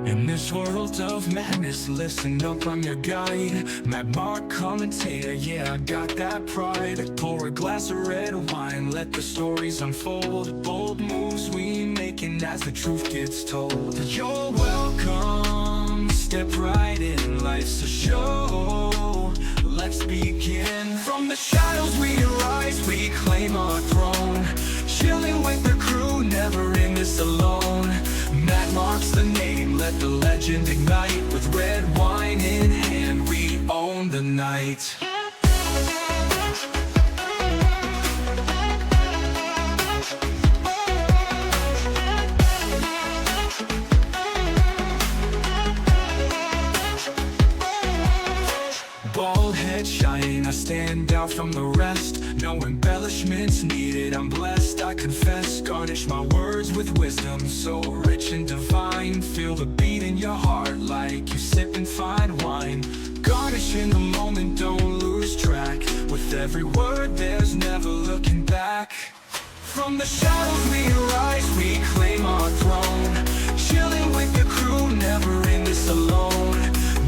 In this world of madness, listen up, I'm your guide. M.A.D commentator, yeah, I got that pride. I pour a glass of red wine, let the stories unfold. Bold moves we making as the truth gets told. You're welcome, step right in, life's a show. Let's begin. From the shadows we arise, we claim our throne. Chilling with the crew, never in this alone. M.A.D the name, let the legend ignite. With red wine in hand, we own the night. Bald head shine, I stand out from the rest. No embellishments needed, I'm blessed, I confess. Garnish my words with wisdom, so rich and divine. Feel the beat in your heart like you sipping fine wine. Garnish in the moment, don't lose track. With every word there's never looking back. From the shadows we arise, we claim our throne. Chilling with the crew, never in this alone.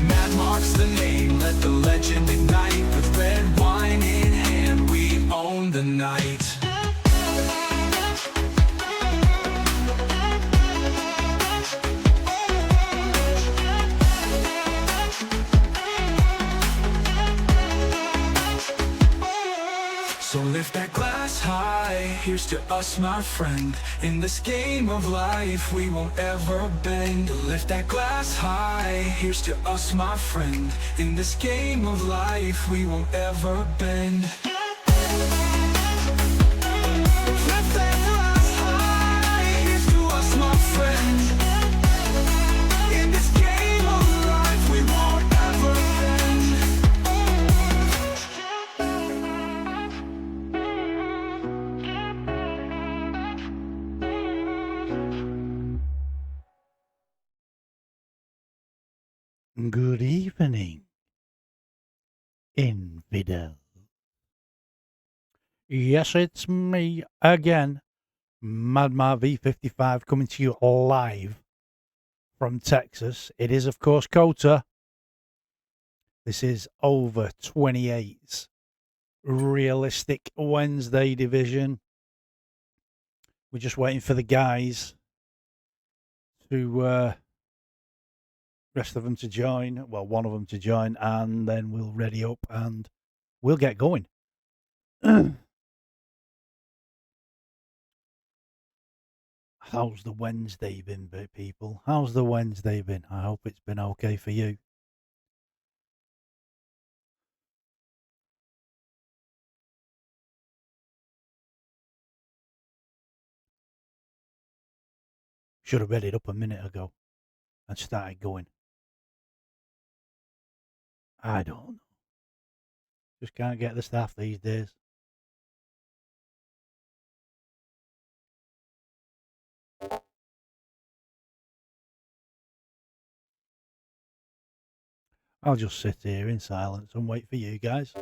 M.A.D the name, let the legend ignite. With red wine in hand, we own the night. So lift that glass high, here's to us, my friend. In this game of life, we won't ever bend. Lift that glass high, here's to us, my friend. In this game of life, we won't ever bend. Lift that glass high, here's to us, my friend. In this game of life, we won't ever bend. Good evening, Infidel. Yes, it's me again, MARKV55, coming to you live from Texas. It is, of course, COTA. This is OVER28s, Realistic Wednesday division. We're just waiting for the guys to rest of them to join, well, one of them to join, and then we'll ready up and we'll get going. How's the Wednesday been, people? How's the Wednesday been? I hope it's been okay for you. Should have read it up a minute ago and started going. I don't know. Just can't get the staff these days. I'll just sit here in silence and wait for you guys.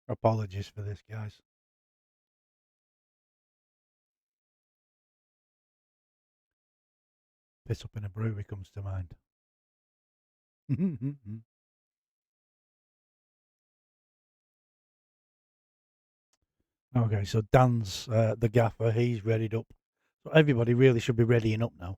Apologies for this, guys. Piss up in a brewery comes to mind. Okay, so Dan's the gaffer. He's readied up. So everybody really should be readying up now.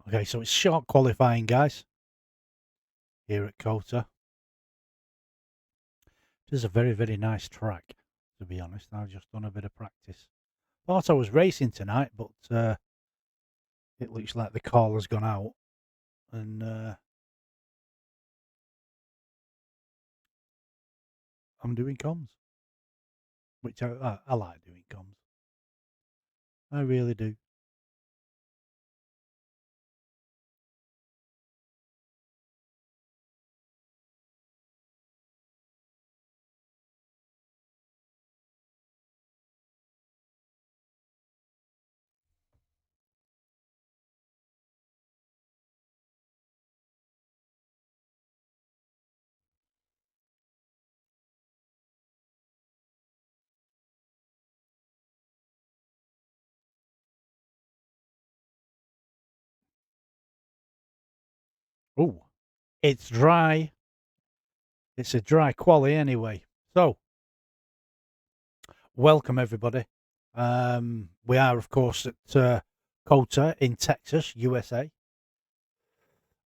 Okay, so it's short qualifying, guys, here at COTA. This is a very, very nice track, to be honest. I've just done a bit of practice. Thought I was racing tonight, but it looks like the call has gone out. And I'm doing comms, which I like doing comms. I really do. Oh, it's dry. It's a dry quali anyway. So, welcome everybody. We are, of course, at COTA in Texas, USA.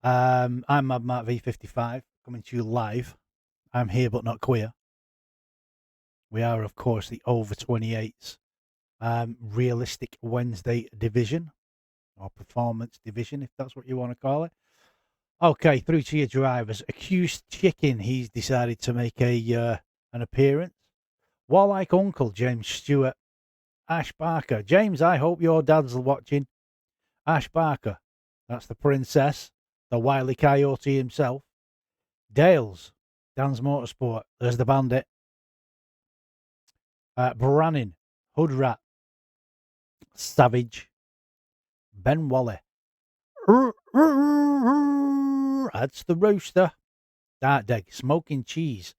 I'm MARKV55 coming to you live. I'm here but not queer. We are, of course, the OVER28s Realistic Wednesday division or performance division, if that's what you want to call it. Okay, through to your drivers. Accused Chicken, he's decided to make an appearance. Warlike Uncle, James Stewart. Ash Barker. James, I hope your dad's watching. Ash Barker. That's the princess, the wily coyote himself. Dales. Dan's Motorsport. There's the bandit. Brannin. Hoodrat. Savage. Ben Wally. That's the rooster. Dark Dig. Smoking Cheese.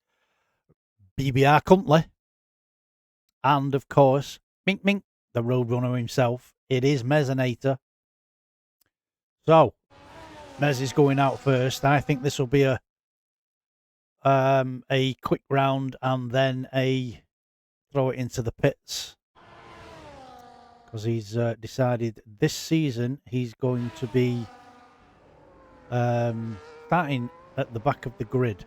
BBR Cuntley. And, of course, Mink Mink, the Roadrunner himself. It is Mezzinator. So, Mez is going out first. I think this will be a quick round and then a throw it into the pits. Because he's decided this season he's going to be starting at the back of the grid.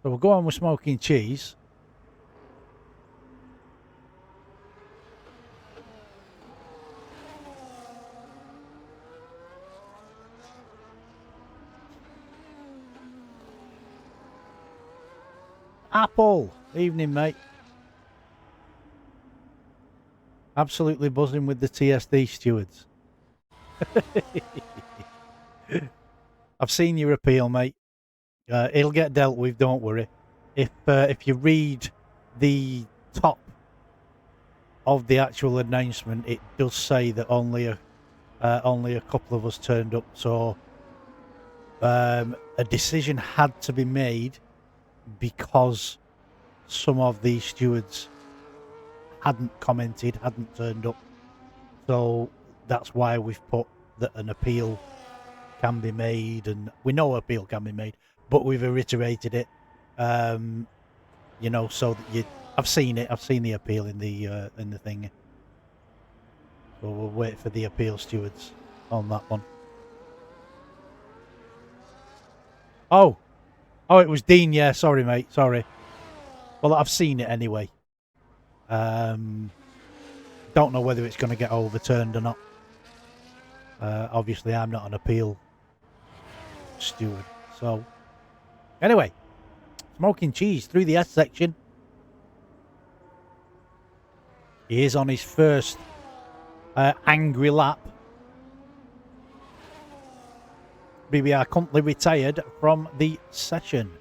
So we'll go on with Smoking Cheese. Apple, evening, mate. Absolutely buzzing with the TSD stewards. I've seen your appeal, mate. It'll get dealt with, don't worry. If you read the top of the actual announcement, it does say that only a couple of us turned up, so a decision had to be made because some of the stewards hadn't commented, hadn't turned up. So that's why we've put that an appeal can be made, and we know appeal can be made, but we've reiterated it. You know, so that I've seen it. I've seen the appeal in the thing. So we'll wait for the appeal stewards on that one. Oh, Oh, it was Dean. Yeah, sorry, mate. Sorry. Well, I've seen it anyway. Don't know whether it's going to get overturned or not. Obviously, I'm not an appeal steward. So, anyway, Smoking Cheese through the S section. He is on his first angry lap. BBR currently retired from the session.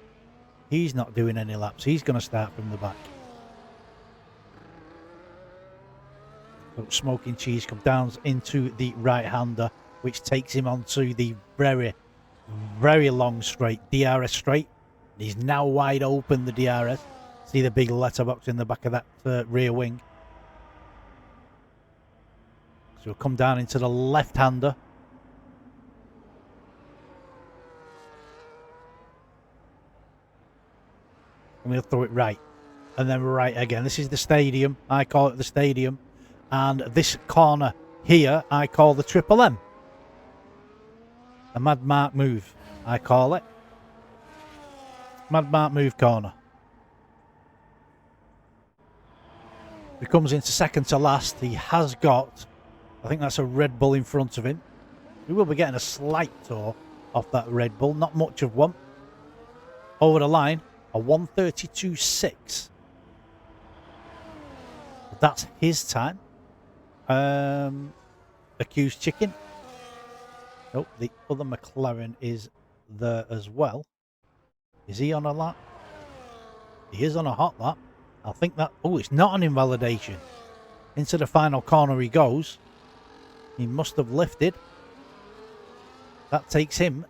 He's not doing any laps. He's going to start from the back. So Smoking Cheese comes down into the right-hander, which takes him onto the very, very long straight, DRS straight. He's now wide open, the DRS. See the big letterbox in the back of that rear wing. So he'll come down into the left-hander. And we'll throw it right. And then right again. This is the stadium. I call it the stadium. And this corner here, I call the Triple M. A Mad Mark move, I call it. Mad Mark move corner. He comes into second to last. He has got, I think that's a Red Bull in front of him. We will be getting a slight tour off that Red Bull. Not much of one. Over the line, a 1:32.6. That's his time. Accused Chicken. Nope, the other McLaren is there as well. Is he on a lap? He is on a hot lap. I think that... Oh, it's not an invalidation. Into the final corner he goes. He must have lifted. That takes him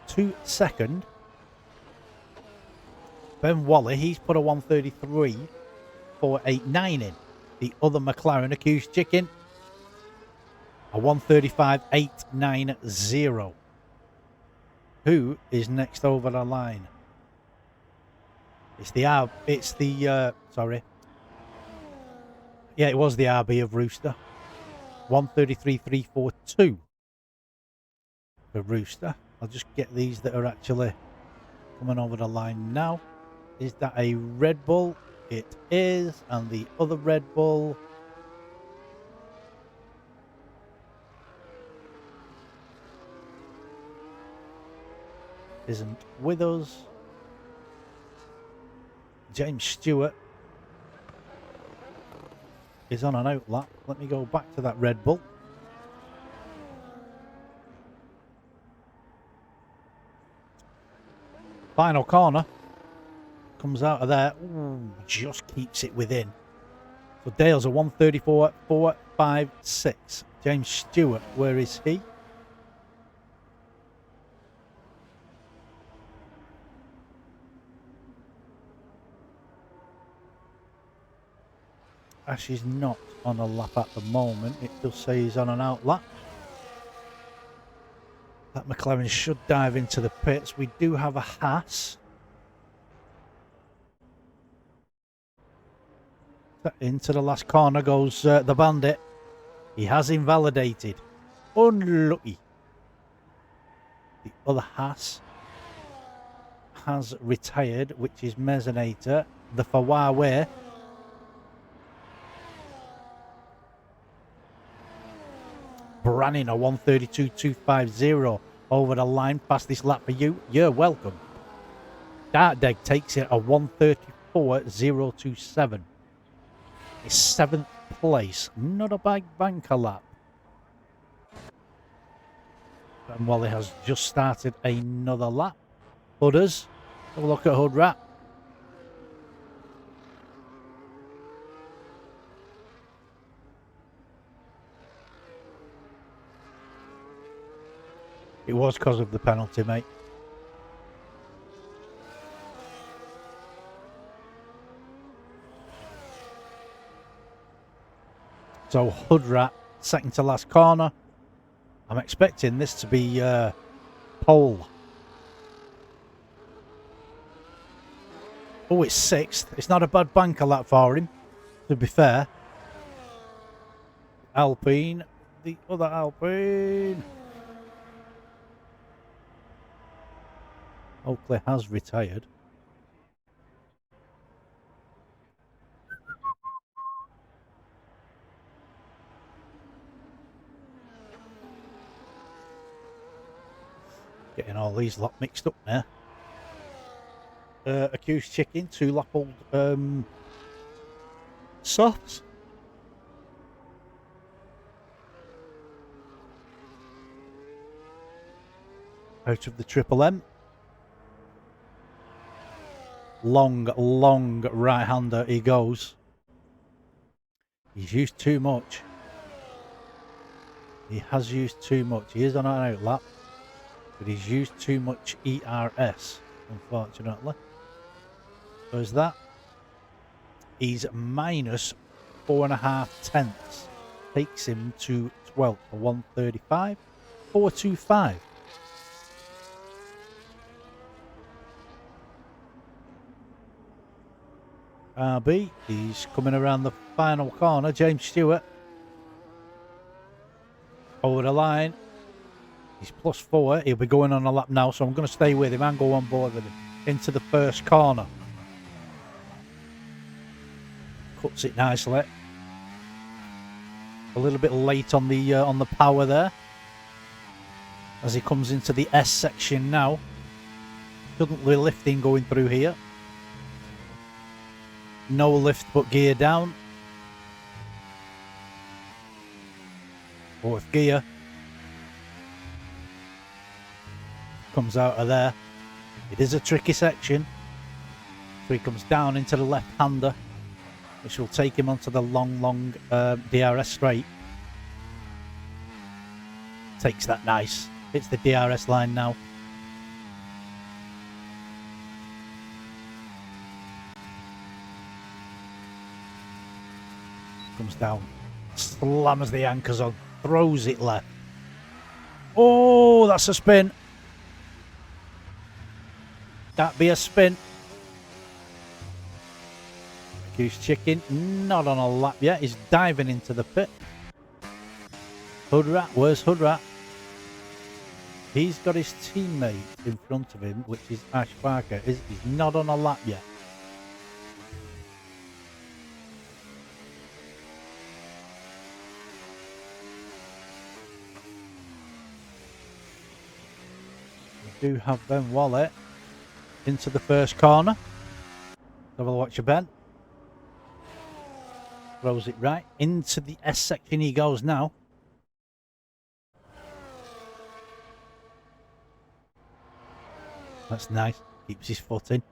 to second. Ben Wally, he's put a 1:33.489 in. The other McLaren, Accused Chicken, a 1:35.890. Who is next over the line? Sorry. Yeah, it was the RB of Rooster. 1:33.342 for Rooster. I'll just get these that are actually coming over the line now. Is that a Red Bull? It is. And the other Red Bull isn't with us. James Stewart is on an out lap. Let me go back to that Red Bull. Final corner. Comes out of there. Ooh, just keeps it within. So Dale's a 1:34.456. James Stewart, where is he? Ash is not on a lap at the moment. It does say he's on an out lap. That McLaren should dive into the pits. We do have a Haas. Into the last corner goes the Bandit. He has invalidated. Unlucky. The other Haas has retired, which is Mezzanator. The Huawei. Branning a 1:32.250 over the line past this lap for you. You're welcome. Dartdeg takes it a 1:34.027. It's 7th place. Not a bad banker lap. And Wally has just started another lap. Hooders. Have a look at Hood Rat. It was because of the penalty, mate. So Hood Rat, second to last corner. I'm expecting this to be pole. Oh, it's 6th. It's not a bad banker lap for him, to be fair. Alpine. The other Alpine. Oakley has retired. Getting all these lot mixed up now. Accused chicken, 2-lap-old softs. Out of the Triple M. Long right-hander he goes. He's used too much. He has used too much. He is on an outlap, but he's used too much ERS, unfortunately. So is that. He's minus 4.5 tenths. Takes him to 12th for 135. 425. RB, he's coming around the final corner. James Stewart over the line. He's +4. He'll be going on a lap now, so I'm going to stay with him and go on board with him into the first corner. Cuts it nicely. A little bit late on the power there as he comes into the S section now. Doesn't be lifting going through here. No lift but gear down. Fourth gear. Comes out of there. It is a tricky section. So he comes down into the left-hander, which will take him onto the long DRS straight. Takes that nice. Hits the DRS line now. Comes down, slams the anchors on, throws it left. Oh, that's a spin. That'd be a spin. Goose Chicken, not on a lap yet. He's diving into the pit. Hood Rat, where's Hood Rat? He's got his teammate in front of him, which is Ash Parker. He's not on a lap yet. We do have Ben Wallet into the first corner. Have a watch of Ben. Throws it right into the S section he goes now. That's nice. Keeps his foot in.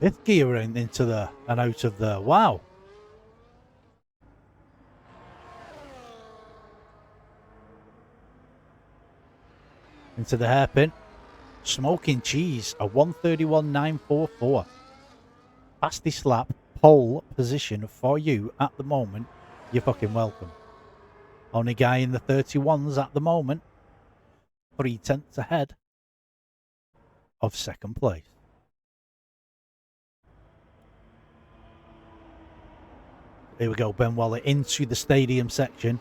Fifth gear into the and out of there. Wow. Into the hairpin. Smoking cheese. A 131.944. Fastest lap pole position for you at the moment. You're fucking welcome. Only guy in the 31s at the moment. 3 tenths ahead of second place. Here we go, Ben Waller into the stadium section.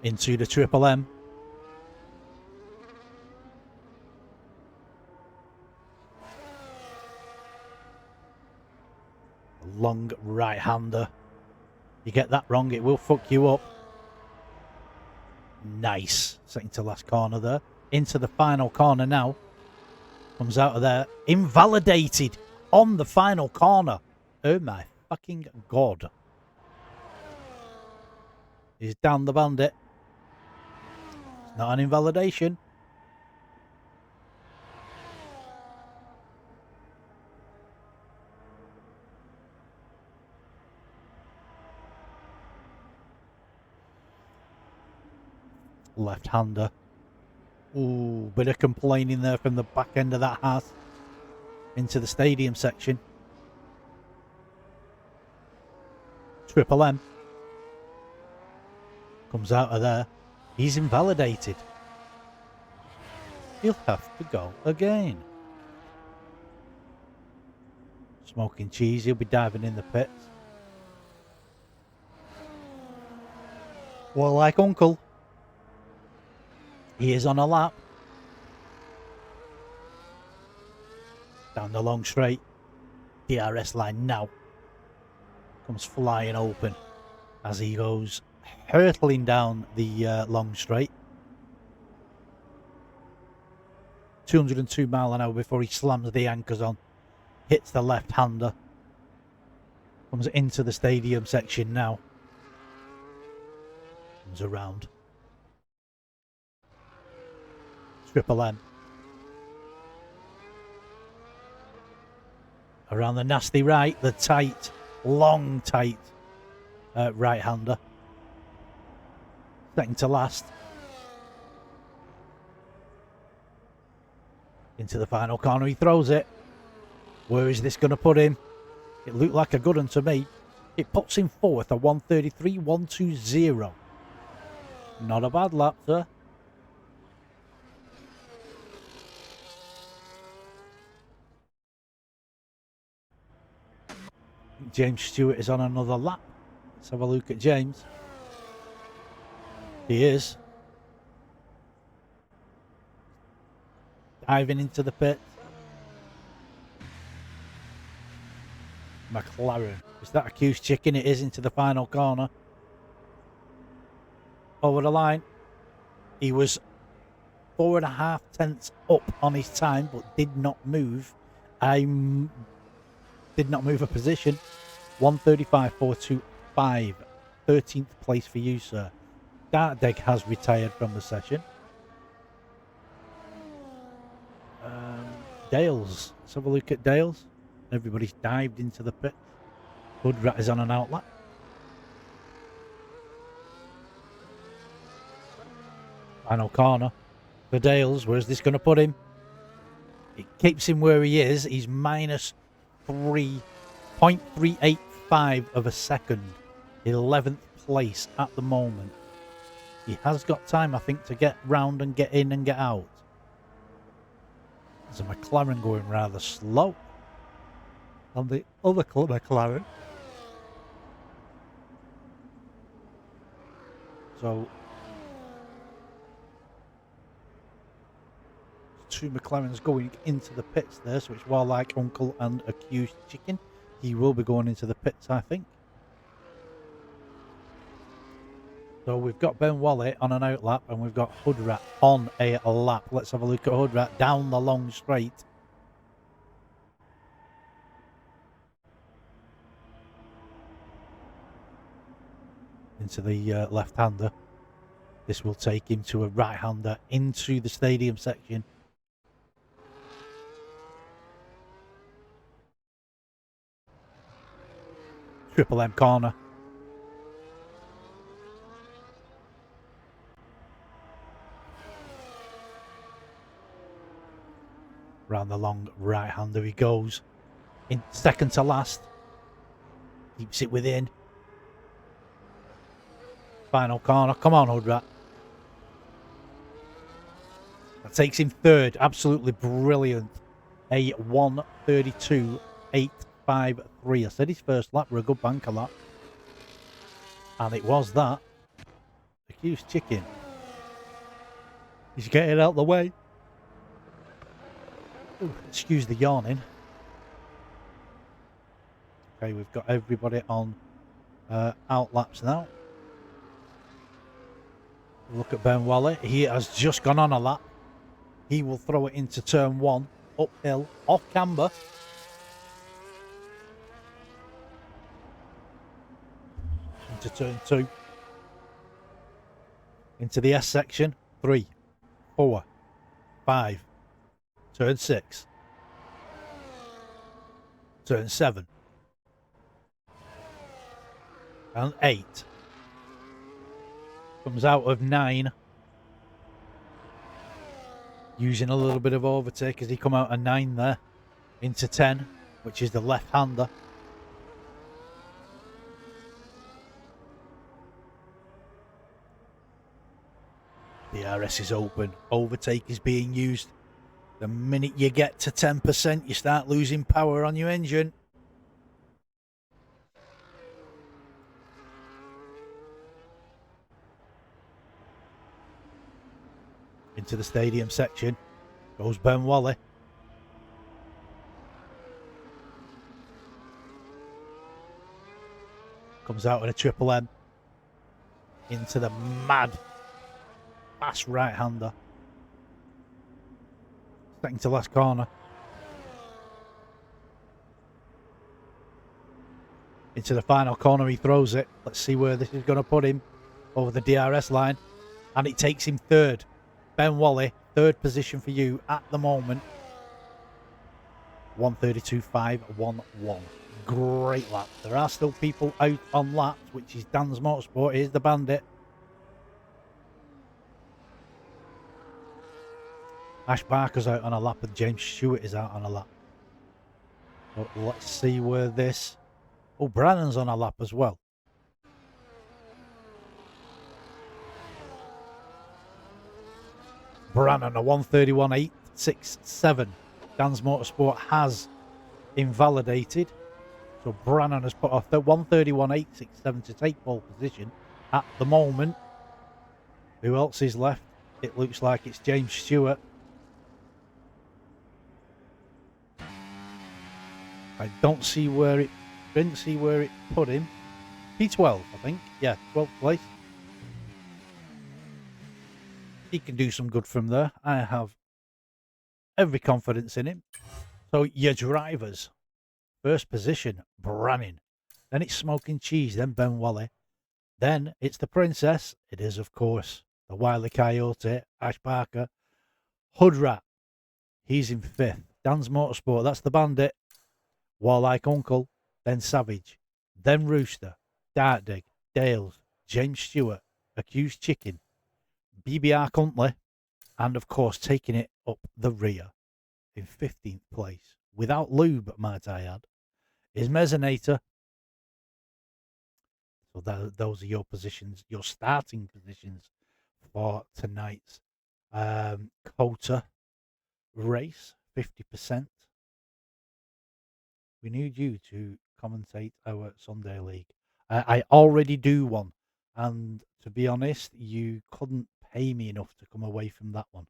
Into the Triple M. Long right-hander. You get that wrong, it will fuck you up. Nice. Second to last corner there. Into the final corner now. Comes out of there. Invalidated on the final corner. Oh my fucking god. He's down the bandit. It's not an invalidation. Left-hander. Ooh, bit of complaining there from the back end of that house. Into the stadium section. Triple M. Comes out of there. He's invalidated. He'll have to go again. Smoking cheese. He'll be diving in the pits. Well, like Uncle, he is on a lap. Down the long straight. DRS line now comes flying open as he goes hurtling down the long straight. 202 mile an hour before he slams the anchors on, hits the left-hander, comes into the stadium section now, comes around. Triple M. Around the nasty right, the tight, long tight right-hander. Second to last. Into the final corner, he throws it. Where is this going to put him? It looked like a good one to me. It puts him fourth, a 1:33.120. Not a bad lap, sir. James Stewart is on another lap. Let's have a look at James. He is. Diving into the pit. McLaren. Is that accused chicken? It is into the final corner. Over the line. He was 4.5 tenths up on his time, but did not move. Did not move a position. 1:35.425. 13th place for you, sir. Dartdeg has retired from the session. Dales. Let's have a look at Dales. Everybody's dived into the pit. Hoodrat is on an outlap. Final corner for Dales. Where's this going to put him? It keeps him where he is. He's minus 3.385 of a second. 11th place at the moment. He has got time, I think, to get round and get in and get out. There's a McLaren going rather slow on the other McLaren. So, two McLarens going into the pits there, so it's well like Uncle and Accused Chicken. He will be going into the pits, I think. So we've got Ben Wally on an outlap and we've got Hoodrat on a lap. Let's have a look at Hoodrat down the long straight. Into the left-hander. This will take him to a right-hander into the stadium section. Triple M corner. Round the long right-hander he goes. In second to last. Keeps it within. Final corner. Come on, Hoodrat. That takes him third. Absolutely brilliant. A 1:32.853. I said his first lap were a good banker lap. And it was that. Accused Chicken. He's getting out the way. Ooh, excuse the yawning. Okay, we've got everybody on outlaps now. Look at Ben Wally. He has just gone on a lap. He will throw it into turn one, uphill, off camber. Into turn two. Into the S section. 3, 4, 5. Turn 6. Turn 7. And 8. Comes out of 9. Using a little bit of overtake as he come out of 9 there. Into 10, which is the left-hander. The DRS is open. Overtake is being used. The minute you get to 10%, you start losing power on your engine. into the stadium section goes Ben Wally. Comes out with a Triple M into the M.A.D. fast right-hander. Second to last corner. Into the final corner, he throws it. Let's see where this is going to put him over the DRS line. And it takes him third. Ben Wally, third position for you at the moment. 132.511. Great lap. There are still people out on laps, which is Dan's Motorsport. Here's the Bandit. Ash Barker's out on a lap and James Stewart is out on a lap. But let's see where this... Oh, Brannon's on a lap as well. Brannon, a 131.867. Dan's Motorsport has invalidated. So Brannon has put off the 131.867 to take pole position at the moment. Who else is left? It looks like it's James Stewart. I didn't see where it put him. P12, I think. Yeah, 12th place. He can do some good from there. I have every confidence in him. So your drivers. First position, Brannon. Then it's Smoking Cheese, then Ben Wally. Then it's the Princess. It is, of course, the Wily Coyote, Ash Barker. Hood Rat, he's in 5th. Dan's Motorsport, that's the Bandit. Warlike Uncle, then Savage, then Rooster, Dartdig, Dales, James Stewart, Accused Chicken, BBR Huntley, and of course taking it up the rear in 15th place, without lube, might I add, is Mezzinator. So those are your positions, your starting positions for tonight's COTA race, 50%. We need you to commentate our Sunday League. I already do one, and to be honest, you couldn't pay me enough to come away from that one.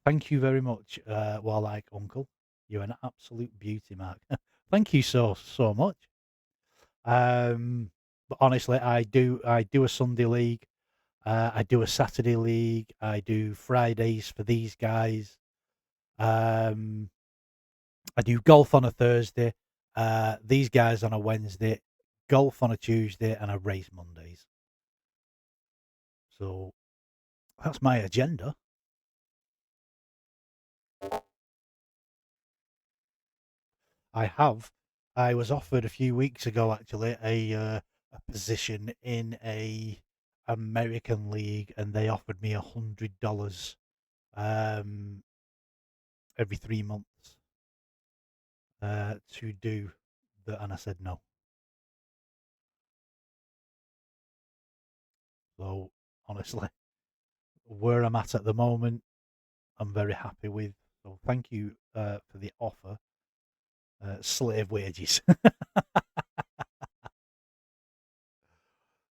Thank you very much, Warlike Uncle. You're an absolute beauty, Mark. Thank you so much. But honestly, I do a Sunday league. I do a Saturday league. I do Fridays for these guys. I do golf on a Thursday, these guys on a Wednesday, golf on a Tuesday, and I race Mondays. So that's my agenda. I was offered a few weeks ago, actually, a position in a American league, and they offered me $100 every 3 months to do that, and I said no. So honestly, where I'm at the moment, I'm very happy with. So thank you for the offer. Slave wages.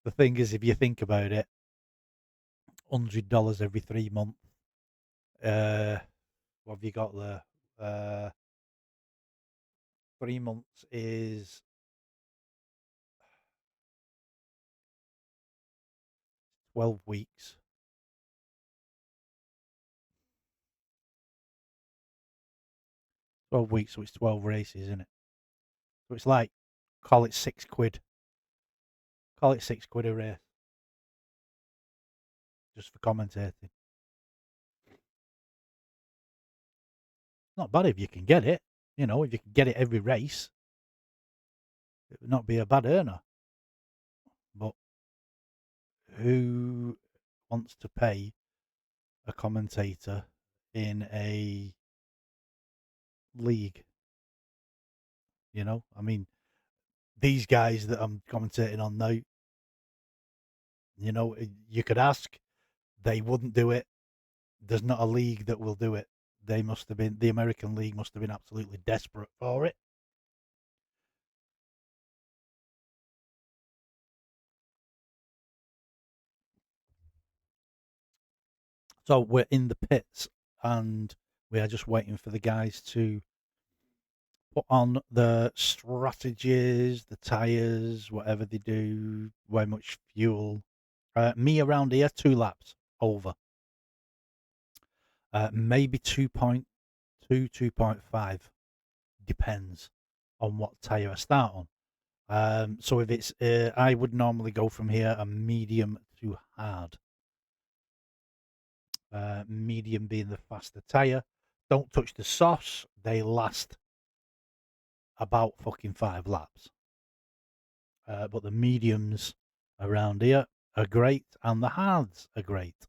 The thing is, if you think about it, $100 every 3 months. What have you got there? 3 months is 12 weeks. 12 weeks, so it's 12 races, isn't it? So it's like, call it £6. Call it £6 a race. Just for commentating. Not bad if you can get it. You know, if you can get it every race, it would not be a bad earner. But who wants to pay a commentator in a league? You know, I mean, these guys that I'm commentating on now, you know, you could ask, they wouldn't do it. There's not a league that will do it. They must have been, the American league must have been absolutely desperate for it. So we're in the pits and we are just waiting for the guys to put on the strategies, the tyres, whatever they do, how much fuel. Me around here, 2 laps over. Maybe 2.2, 2.5. Depends on what tyre I start on. So if it's, I would normally go from here a medium to hard. Medium being the faster tyre. Don't touch the softs. They last about fucking 5 laps. But the mediums around here are great, and the hards are great.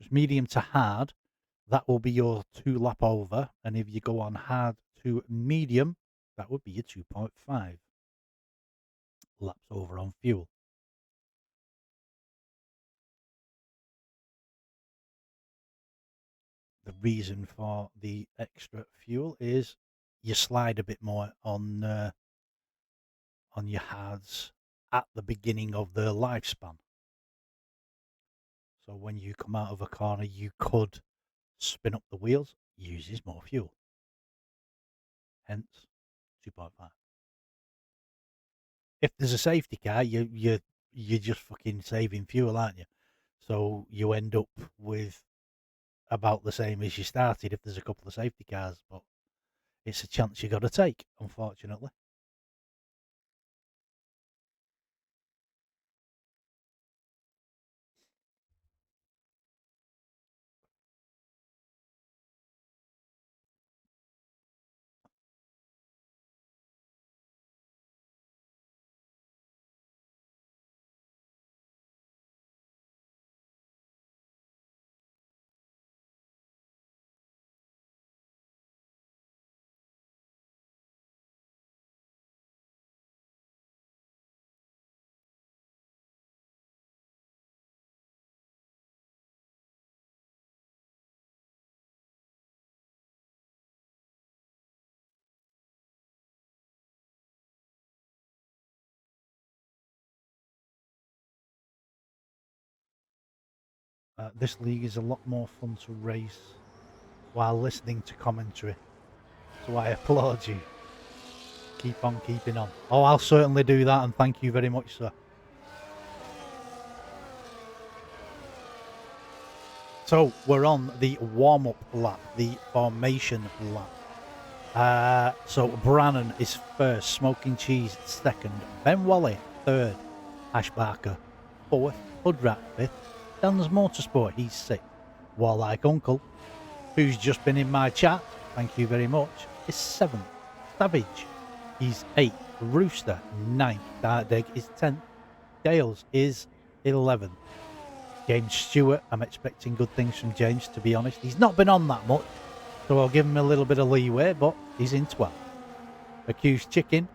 Just medium to hard, that will be your 2 lap over, and if you go on hard to medium, that would be your 2.5 laps over on fuel. The reason for the extra fuel is you slide a bit more on your hards at the beginning of their lifespan. So when you come out of a corner, you could spin up the wheels, uses more fuel. Hence 2.5. If there's a safety car, you're just fucking saving fuel, aren't you? So you end up with about the same as you started if there's a couple of safety cars, but it's a chance you got to take, unfortunately. This league is a lot more fun to race while listening to commentary. So I applaud you. Keep on keeping on. Oh, I'll certainly do that, and thank you very much, sir. So we're on the warm-up lap, the formation lap. So Brannan is first, Smoking Cheese second, Ben Wally third, Ash Barker fourth, Hoodrat fifth, Dan's Motorsport, he's sixth, Warlike Uncle, who's just been in my chat, thank you very much, is seventh, Savage, he's eighth, Rooster ninth, Dartdeg is 10th, Dales is 11th. James Stewart, I'm expecting good things from James, to be honest. He's not been on that much, so I'll give him a little bit of leeway, but he's in 12th. Accused Chicken,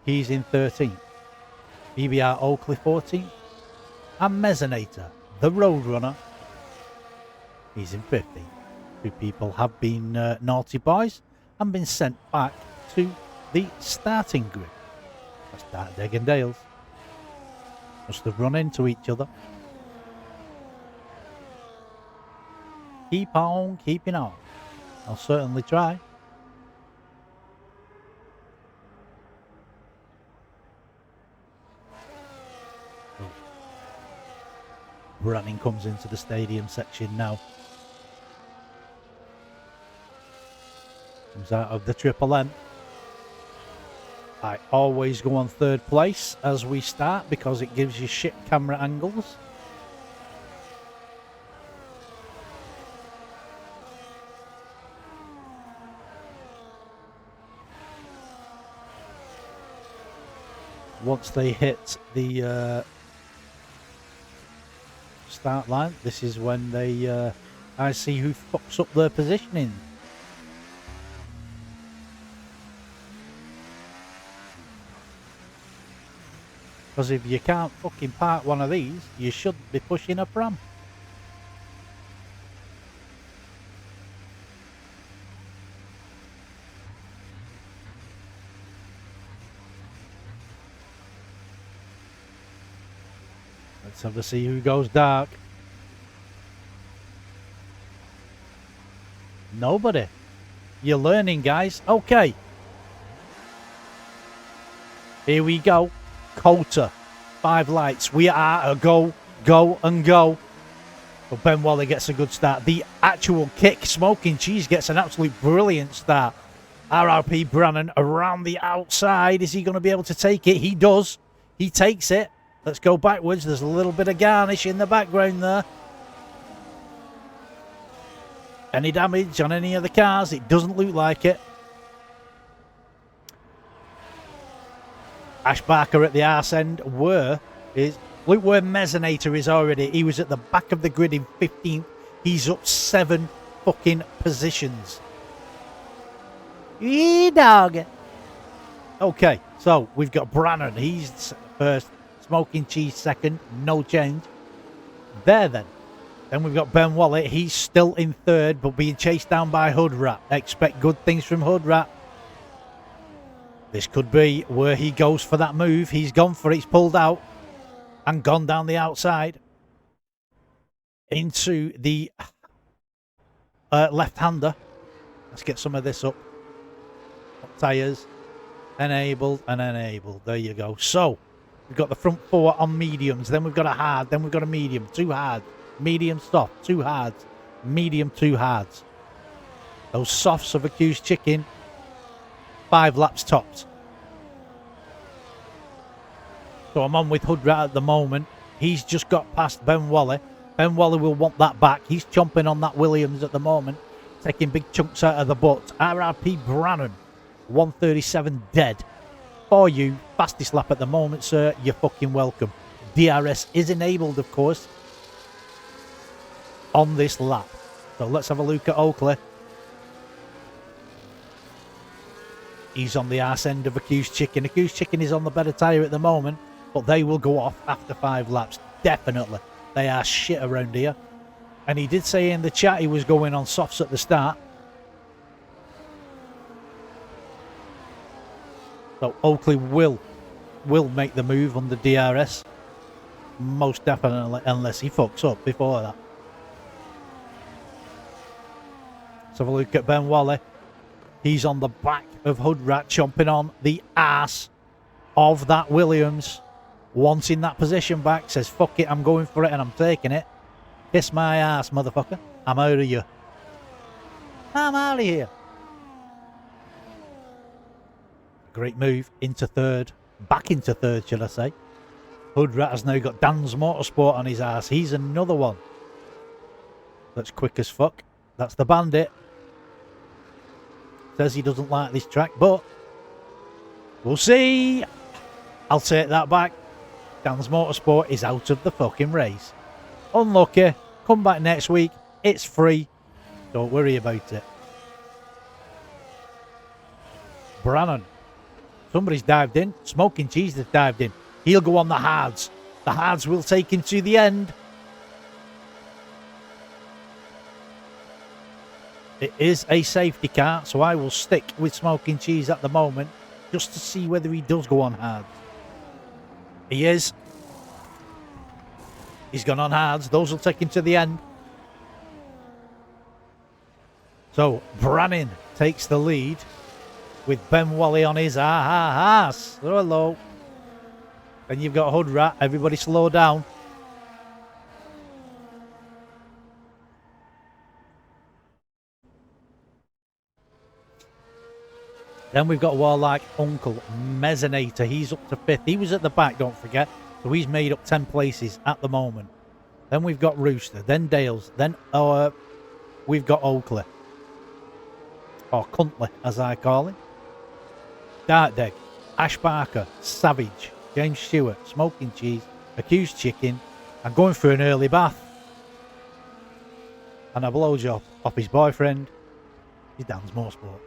he's in 13th. BBR Oakley 14th. And Mezzanator, the Roadrunner, he's in 15th. Two people have been naughty boys and been sent back to the starting grid. That's Dartdeg and Dales. Must have run into each other. Keep on keeping on. I'll certainly try. Running comes into the stadium section now. Comes out of the Triple M. I always go on third place as we start because it gives you shit camera angles. Once they hit the start line, this is when they I see who fucks up their positioning. Because if you can't fucking park one of these, you shouldn't be pushing a pram. Let's have to see who goes dark. Nobody. You're learning, guys. Okay. Here we go. COTA. 5 lights. We are a go, go, and go. But Ben Wally gets a good start. The actual kick, Smoking Cheese, gets an absolute brilliant start. RRP Brannan around the outside. Is he going to be able to take it? He does. He takes it. Let's go backwards. There's a little bit of garnish in the background there. Any damage on any of the cars? It doesn't look like it. Ash Barker at the arse end. Look where Mezzanator is already. He was at the back of the grid in 15th. He's up 7 fucking positions. Dog. Okay, so we've got Brannan. He's first. Smoking Cheese second. No change. There then. Then we've got Ben Wally. He's still in third, but being chased down by Hood Rat. Expect good things from Hood Rat. This could be where he goes for that move. He's gone for it. He's pulled out and gone down the outside into the left-hander. Let's get some of this up. Tyres. Enabled and enabled. There you go. So, we've got the front 4 on mediums. Then we've got a hard. Then we've got a medium. 2 hard. Medium soft. 2 hards. Medium 2 hards. Those softs of Accused Chicken. 5 laps tops. So I'm on with Hood Rat at the moment. He's just got past Ben Wally. Ben Wally will want that back. He's chomping on that Williams at the moment. Taking big chunks out of the butt. RRP Brannan. 137 dead. For you. Fastest lap at the moment, sir. You're fucking welcome. DRS is enabled, of course, on this lap. So let's have a look at Oakley. He's on the arse end of Accused Chicken. Accused Chicken is on the better tyre at the moment, but they will go off after 5 laps. Definitely. They are shit around here. And he did say in the chat he was going on softs at the start. So Oakley will make the move on the DRS. Most definitely, unless he fucks up before that. Let's have a look at Ben Wally. He's on the back of Hood Rat, chomping on the ass of that Williams. Wanting that position back. Says, fuck it, I'm going for it and I'm taking it. Kiss my ass, motherfucker. I'm out of here. I'm out of here. Great move into third. Back into third, should I say. Hood Rat has now got Dan's Motorsport on his ass. He's another one. That's quick as fuck. That's the Bandit. Says he doesn't like this track, but we'll see. I'll take that back. Dan's Motorsport is out of the fucking race. Unlucky. Come back next week. It's free. Don't worry about it. Brannan. Somebody's dived in. Smoking Cheese has dived in. He'll go on the hards. The hards will take him to the end. It is a safety car, so I will stick with Smoking Cheese at the moment just to see whether he does go on hards. He is. He's gone on hards. Those will take him to the end. So, Brannan takes the lead with Ben Wally on his ass. Oh, hello. Then you've got Hood Rat. Everybody slow down. Then we've got Warlike Uncle Mezzanator. He's up to 5th. He was at the back, don't forget. So he's made up 10 places at the moment. Then we've got Rooster. Then Dales. Then we've got Oakley. Or Cuntley, as I call him. Dark Deg. Ash Barker. Savage. James Stewart. Smoking Cheese. Accused Chicken. I'm going for an early bath. And a blowjob off his boyfriend. He's Dan's Motorsport.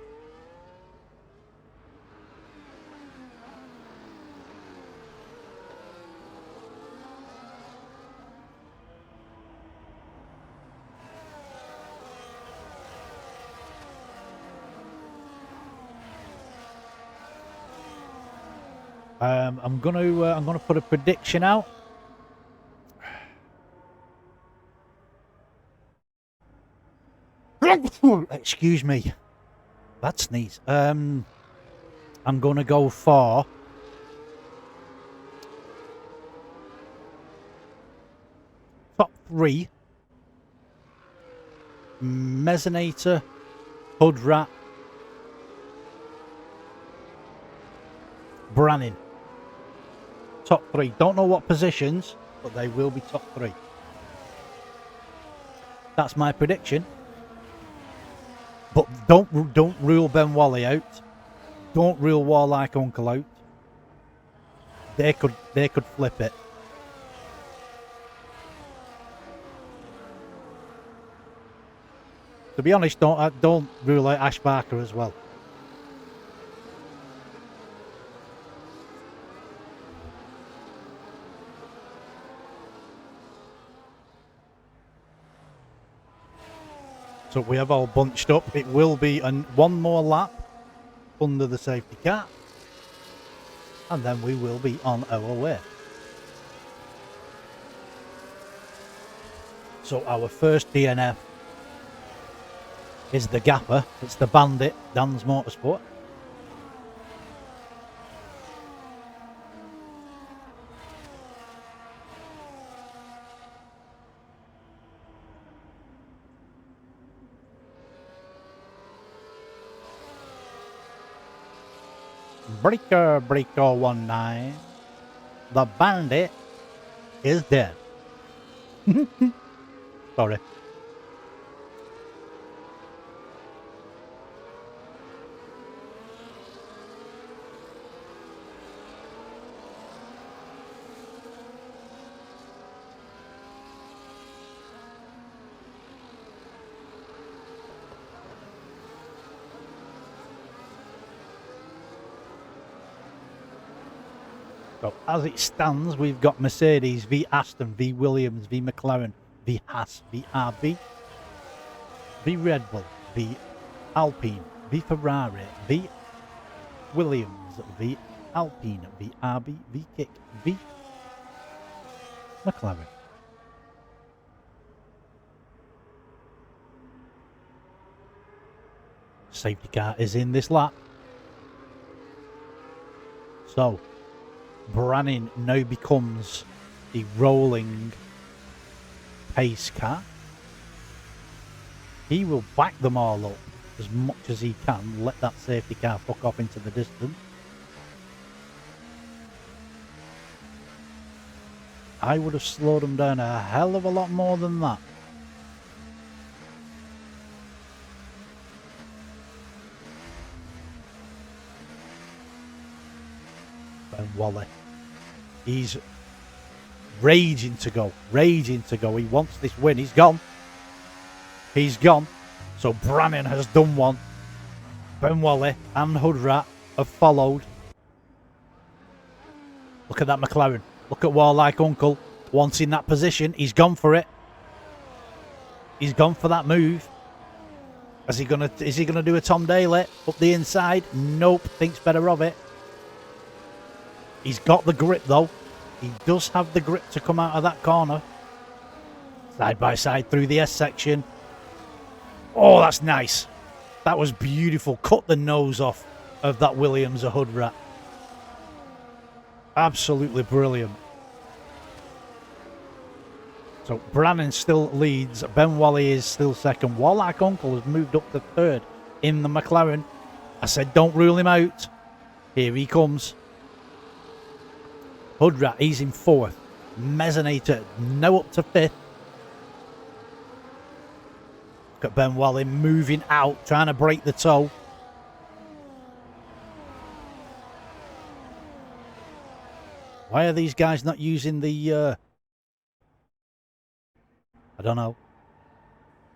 I'm gonna put a prediction out. Excuse me. Bad sneeze. I'm going to go for top 3. Mezzinator, Hood Rat, Brannin. Top 3. Don't know what positions, but they will be top 3. That's my prediction. But don't rule Ben Wally out. Don't rule Warlike Uncle out. They could flip it. To be honest, don't rule out Ash Barker as well. So we have all bunched up. It will be one more lap under the safety car, and then we will be on our way. So our first DNF is the Gapper. It's the Bandit, Dan's Motorsport. Breaker 19. The Bandit is dead. Sorry. So as it stands, we've got Mercedes v Aston v Williams v McLaren v Haas v RB v Red Bull v Alpine v Ferrari v Williams v Alpine v RB v Kick v McLaren. Safety car is in this lap. So Brannin now becomes the rolling pace car. He will back them all up as much as he can, let that safety car fuck off into the distance. I would have slowed them down a hell of a lot more than that. Ben Wally, he's raging to go. He wants this win. He's gone. So Brannin has done one. Ben Wally and Hood Rat have followed. Look at that McLaren. Look at Warlike Uncle. Once in that position, he's gone for it. He's gone for that move. Is he gonna do a Tom Daly up the inside? Nope. Thinks better of it. He's got the grip though. He does have the grip to come out of that corner. Side by side through the S section. Oh, that's nice. That was beautiful. Cut the nose off of that Williams, a Hood Rat. Absolutely brilliant. So Brannin still leads. Ben Wally is still second. Warlike Uncle has moved up to third in the McLaren. I said don't rule him out. Here he comes. Hood Rat, he's in fourth. Mezzinator now up to fifth. Look at Ben Wally moving out, trying to break the toe. Why are these guys not using the... I don't know.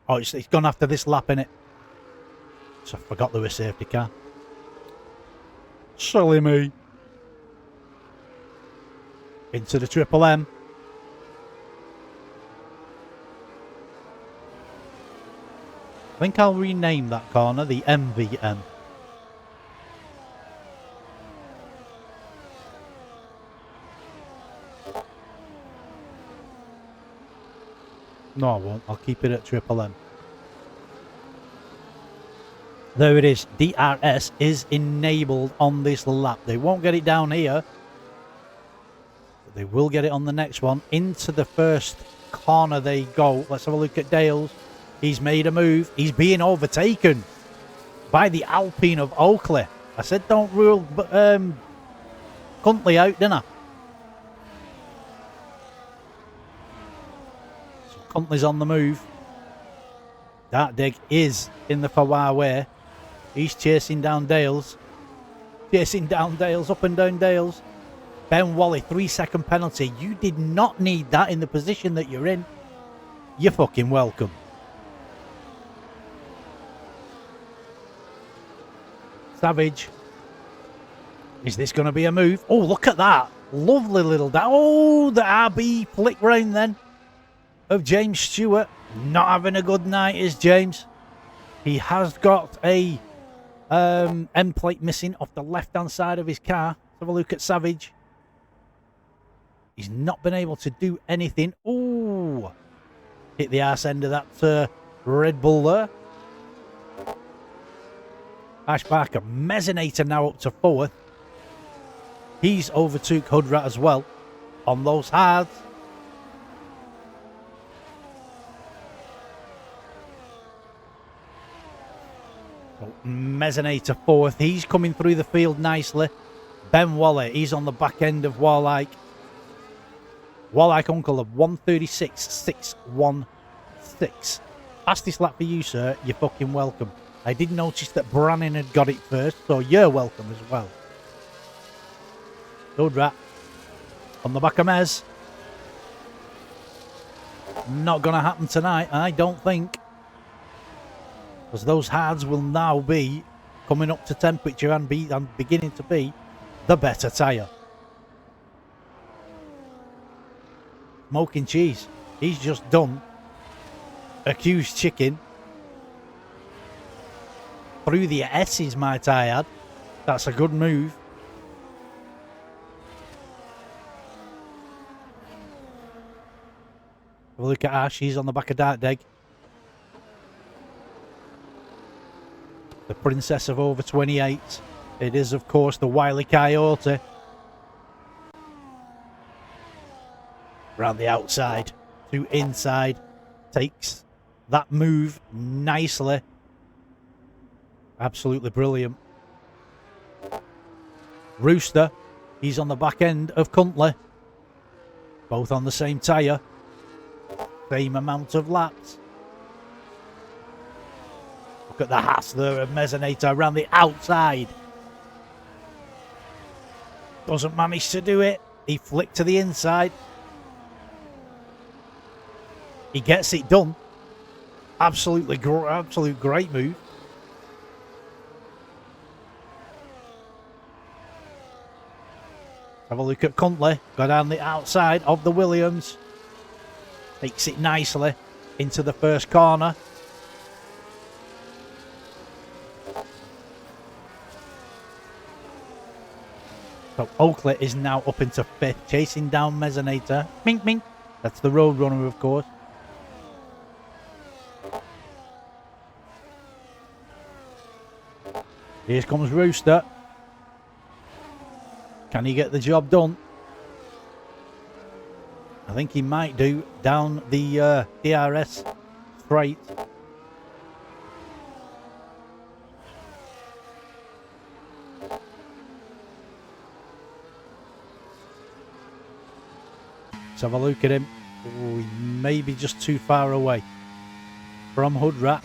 Oh, it's gone after this lap, innit? So I forgot there was a safety car. Silly me. Into the Triple M. I think I'll rename that corner the MVM. No, I won't. I'll keep it at Triple M. There it is. DRS is enabled on this lap. They won't get it down here. But they will get it on the next one. Into the first corner they go. Let's have a look at Dales. He's made a move. He's being overtaken by the Alpine of Oakley. I said don't rule Huntley out, didn't I? So Huntley's on the move. Dartdig is in the Fawar way. He's chasing down Dales. Chasing down Dales, up and down Dales. Ben Wally, 3-second penalty. You did not need that in the position that you're in. You're fucking welcome. Savage. Is this going to be a move? Oh, look at that. Lovely little down. Oh, the RB flick round then of James Stewart. Not having a good night is James. He has got a end plate missing off the left-hand side of his car. Let's have a look at Savage. He's not been able to do anything. Oh, hit the arse end of that Red Bull there. Ash Barker, Mezzinator now up to 4th. He's overtook Hoodrat as well on those hards. So Mezzinator 4th. He's coming through the field nicely. Ben Wally, he's on the back end of Warlike. Warlike Uncle of 136.616. Fastest lap for you, sir. You're fucking welcome. I did notice that Brannan had got it first, so you're welcome as well. Hoodrat on the back of Mez. Not going to happen tonight, I don't think. Because those hards will now be coming up to temperature and beginning to be the better tyre. Smoking cheese. He's just done accused chicken through the S's, might I add. That's a good move. Have a look at Ash. He's on the back of Dartdig. The princess of over 28. It is, of course, the Wily Coyote. Around the outside to inside. Takes that move nicely. Absolutely brilliant. Rooster. He's on the back end of Cuntley. Both on the same tyre. Same amount of laps. Look at the Haas there of Mezzinator around the outside. Doesn't manage to do it. He flicked to the inside. He gets it done. Absolute great move. Have a look at Cuntley. Go down the outside of the Williams. Takes it nicely into the first corner. So Oakley is now up into 5th, chasing down Mezzinator. Mink, mink. That's the Roadrunner, of course. Here comes Rooster. Can he get the job done? I think he might do down the DRS straight. Let's have a look at him. Oh, he may be just too far away from Hoodrat.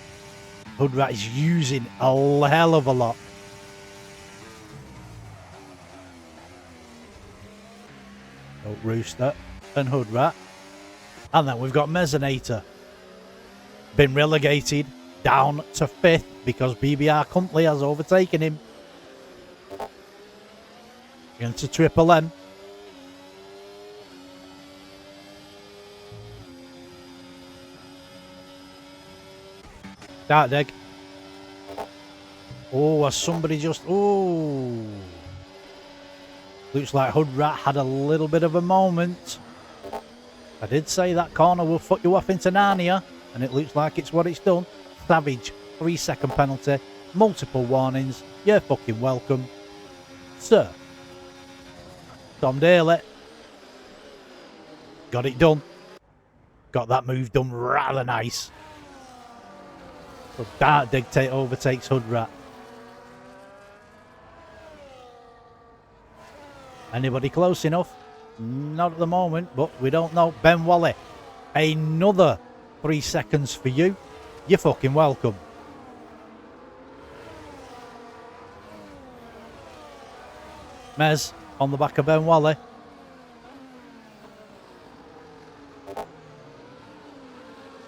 Hoodrat is using a hell of a lot. Oh, Rooster and Hoodrat. And then we've got Mezzinator. Been relegated down to 5th because BBR Cuntley has overtaken him. Into Triple M. Dartdig. Oh, has somebody just... Oh. Looks like Hoodrat had a little bit of a moment. I did say that corner will fuck you off into Narnia, and it looks like it's what it's done. Savage, 3-second penalty. multiple warnings. You're fucking welcome, sir. Tom Daly got it done. Got that move done rather nice. So Dart Dig overtakes Hood Rat. Anybody close enough? Not at the moment, but we don't know. Ben Wally, another 3 seconds for you. You're fucking welcome. Mez on the back of Ben Wally.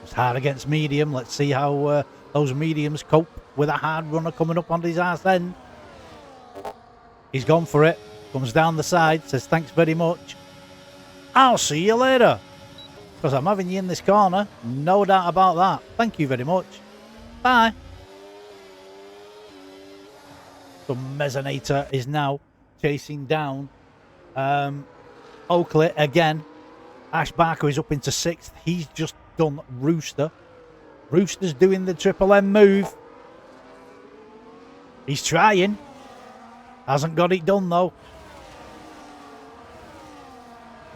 It's hard against medium. Let's see how those mediums cope with a hard runner coming up on his arse end. He's gone for it. Comes down the side. Says thanks very much. I'll see you later. Because I'm having you in this corner. No doubt about that. Thank you very much. Bye. So Mezzanator is now chasing down Oakley again. Ash Barker is up into 6th. He's just done Rooster. Rooster's doing the Triple M move. He's trying. Hasn't got it done though.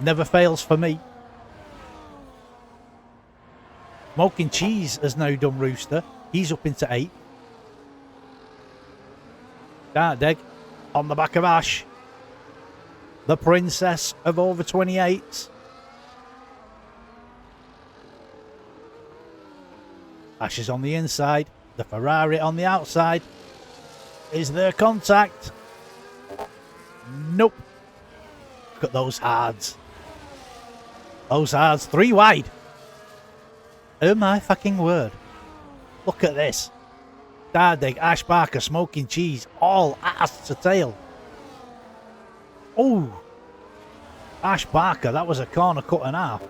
Never fails for me. Smoking Cheese has now done Rooster. He's up into 8th. Dartdeg on the back of Ash. The princess of over 28s. Ash is on the inside. The Ferrari on the outside. Is there contact? Nope. Look at those hards. Those hards 3 wide. Oh my fucking word. Look at this. Dardig, Ash Barker, Smoking Cheese, all ass to tail. Oh. Ash Barker, that was a corner cut in half.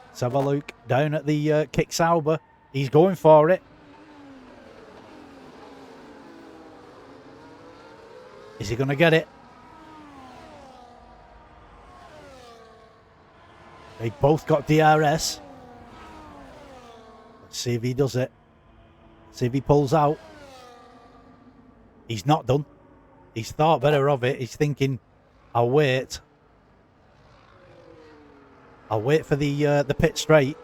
Let's have a look down at the Kick Sauber. He's going for it. Is he going to get it? They both got DRS. Let's see if he does it. See if he pulls out. He's not done. He's thought better of it. He's thinking, I'll wait. I'll wait for the pit straight.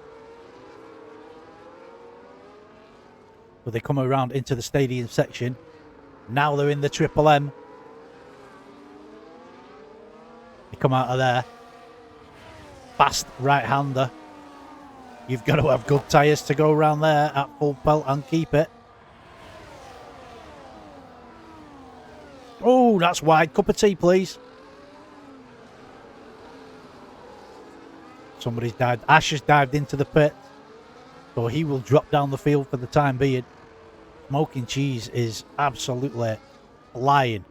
But they come around into the stadium section. Now they're in the Triple M. They come out of there. Fast right-hander. You've got to have good tyres to go around there at full pelt and keep it. Oh, that's wide. Cup of tea, please. Somebody's dived. Ash has dived into the pit. So he will drop down the field for the time being. Smoking Cheese is absolutely flying.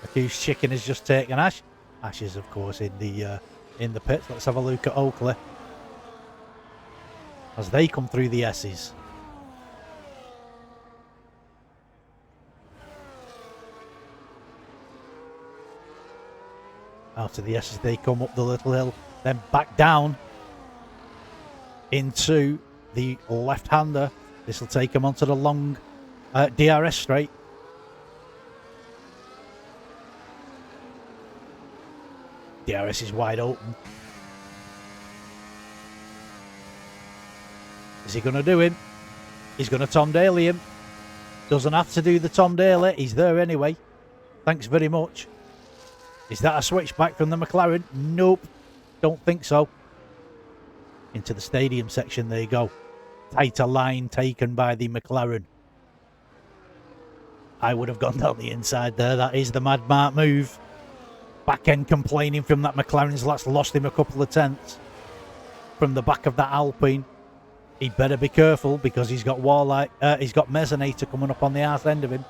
Accused Chicken has just taken Ash. Ash is, of course, in the pits. Let's have a look at Oakley as they come through the S's. Out of the S's, they come up the little hill, then back down into the left-hander. This will take them onto the long DRS straight. DRS is wide open. Is he going to do him? He's going to Tom Daly him. Doesn't have to do the Tom Daly. He's there anyway. Thanks very much. Is that a switchback from the McLaren? Nope. Don't think so. Into the stadium section they go. Tighter line taken by the McLaren. I would have gone down the inside there. That is the Mad Mark move. Back end complaining from that McLaren's. That's lost him a couple of tenths from the back of that Alpine. He'd better be careful because he's got he's got Mezzanator coming up on the arse end of him.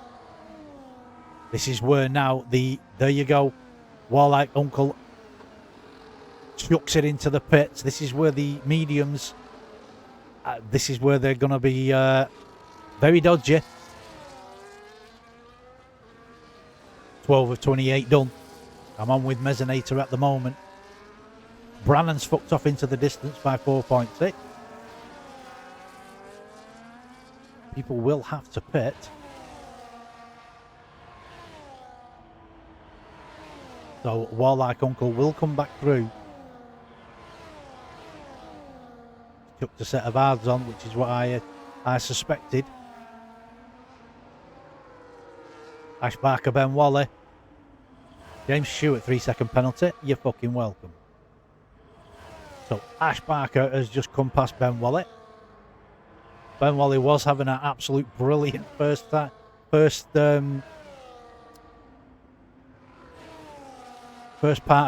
This is where now there you go. Warlike Uncle chucks it into the pits. This is where the mediums. This is where they're going to be very dodgy. 12 of 28 done. I'm on with Mezzanator at the moment. Brannon's fucked off into the distance by 4.6. People will have to pit. So Warlike Uncle will come back through. Chucked a set of hards on, which is what I suspected. Ash Barker, Ben Wally. James Stewart, 3-second penalty. You're fucking welcome. So Ash Barker has just come past Ben Wally. Ben Wally was having an absolute brilliant first part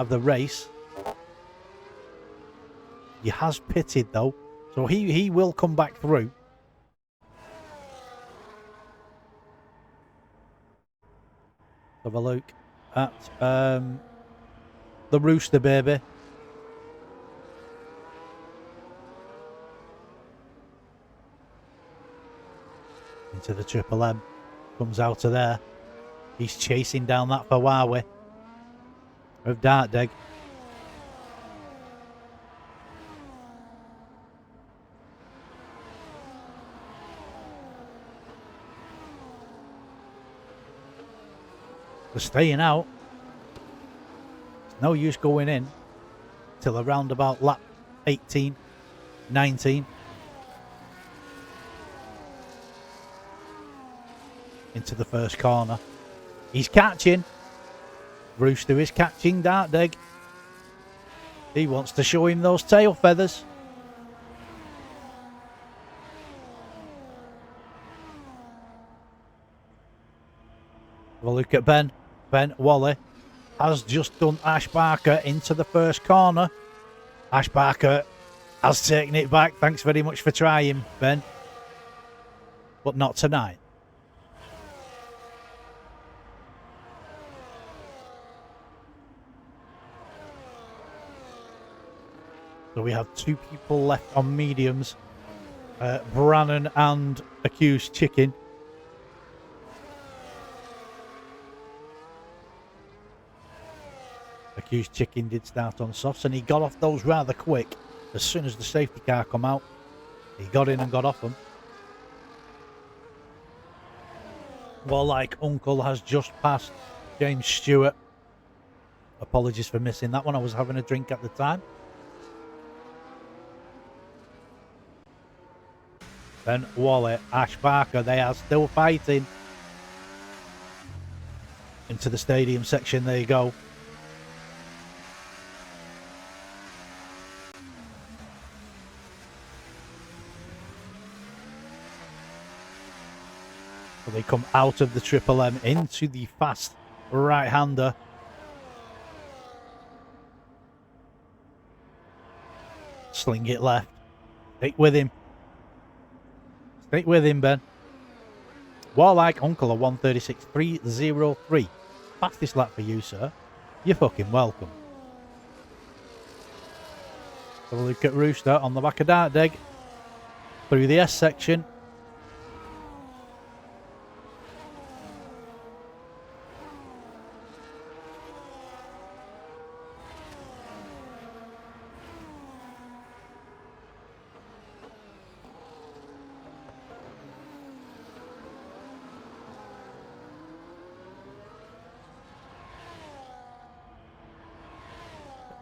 of the race. He has pitted though, so he will come back through. Have a look at the Rooster baby. Into the Triple M. Comes out of there. He's chasing down that Ferrari of Dartdeg. They're staying out. It's no use going in till around about lap 18, 19. Into the first corner. He's catching. Rooster is catching Dartdeg. He wants to show him those tail feathers. Have a look at Ben. Ben Wally has just done Ash Barker into the first corner. Ash Barker has taken it back. Thanks very much for trying, Ben. But not tonight. So we have two people left on mediums. Brannon and Accused Chicken. Accused Chicken did start on softs and he got off those rather quick. As soon as the safety car come out, he got in and got off them. Warlike Uncle has just passed James Stewart. Apologies for missing that one. I was having a drink at the time. Ben Wally, Ash Barker, they are still fighting. Into the stadium section, there you go. So they come out of the Triple M into the fast right-hander. Sling it left. Stick with him. Stick with him, Ben. Warlike Uncle, a 1:36.303. Fastest lap for you, sir. You're fucking welcome. Have a look at Rooster on the back of Dartdeg. Through the S section.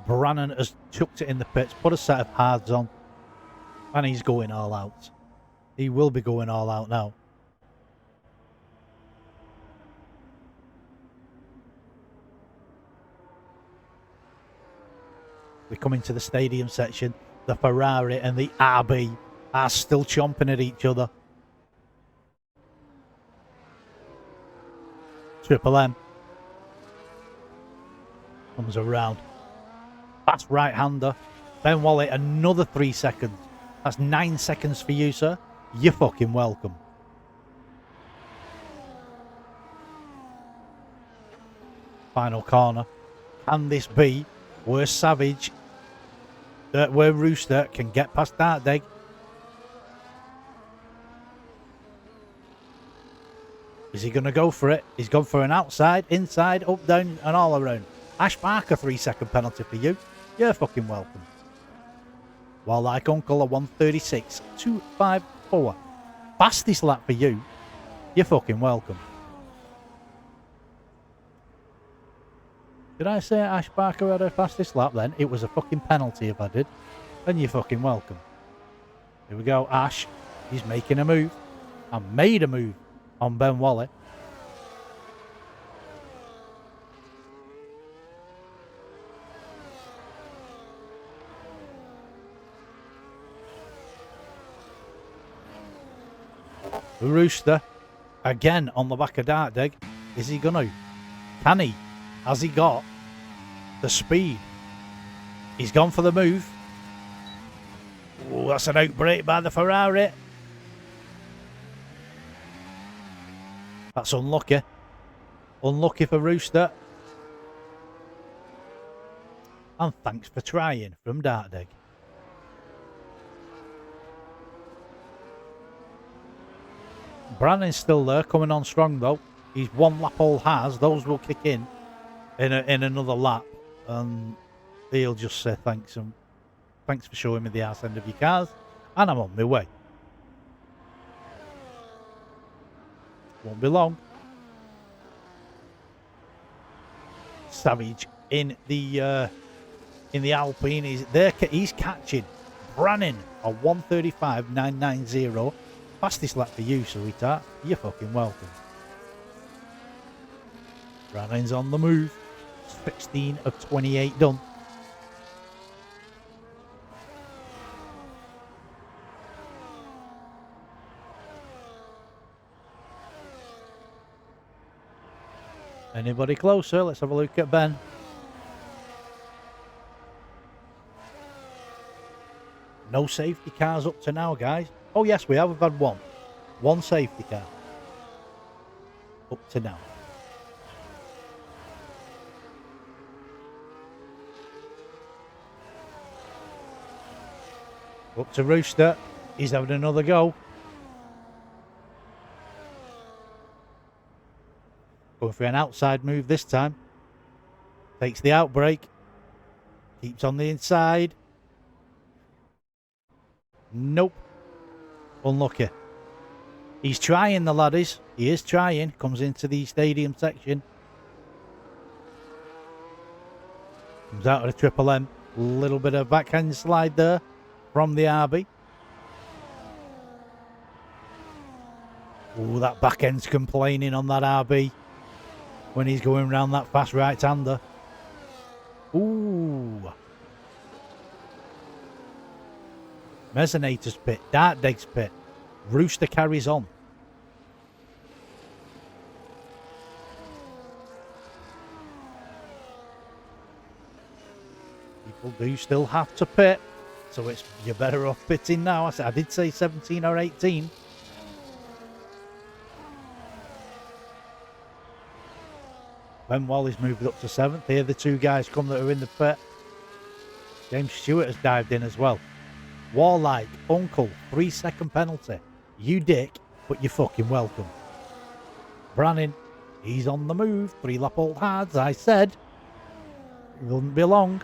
Brannon has chucked it in the pits, put a set of hards on, and he's going all out. He will be going all out now. We come into the stadium section. The Ferrari and the RB are still chomping at each other. Triple M comes around. Fast right-hander. Ben Wally, another 3 seconds. That's 9 seconds for you, sir. You're fucking welcome. Final corner. Can this be where Savage, where Rooster can get past Dartdeg? Is he going to go for it? He's gone for an outside, inside, up, down, and all around. Ash Barker, 3 second penalty for you. You're fucking welcome. While like Uncle a 136.254. Fastest lap for you. You're fucking welcome. Did I say Ash Barker had her fastest lap then? It was a fucking penalty if I did. And you're fucking welcome. Here we go, Ash. He's making a move. I made a move on Ben Wally. Rooster, again on the back of Dartdig. Is he gonna? Can he? Has he got the speed? He's gone for the move. Oh, that's an outbreak by the Ferrari. That's unlucky. Unlucky for Rooster. And thanks for trying from Dartdig. Brannon's still there, coming on strong though. He's one lap all has. Those will kick in another lap. And he'll just say thanks and thanks for showing me the arse end of your cars. And I'm on my way. Won't be long. Savage in the Alpine. He's catching Brannon a 135.990. Fastest lap for you, sweetheart. You're fucking welcome. Brannon's on the move. 16 of 28 done. Anybody closer? Let's have a look at Ben. No safety cars up to now, guys. Oh, yes, we have. We've had one. One safety car. Up to now. Up to Rooster. He's having another go. Going for an outside move this time. Takes the outbreak. Keeps on the inside. Nope. Unlucky. He's trying, the laddies. He is trying. Comes into the stadium section. Comes out of the Triple M. Little bit of backhand slide there from the RB. Oh, that backend's complaining on that RB when he's going round that fast right-hander. Ooh. Mezzanator's pit. Dartdig's pit. Rooster carries on. People do still have to pit, so you're better off pitting now. I did say 17 or 18. Ben Wally's moved up to 7th. Here the two guys come that are in the pit. James Stewart has dived in as well. Warlike, Uncle, 3-second penalty. You dick, but you're fucking welcome. Brannon, he's on the move. 3-lap old hards, I said. It wouldn't be long.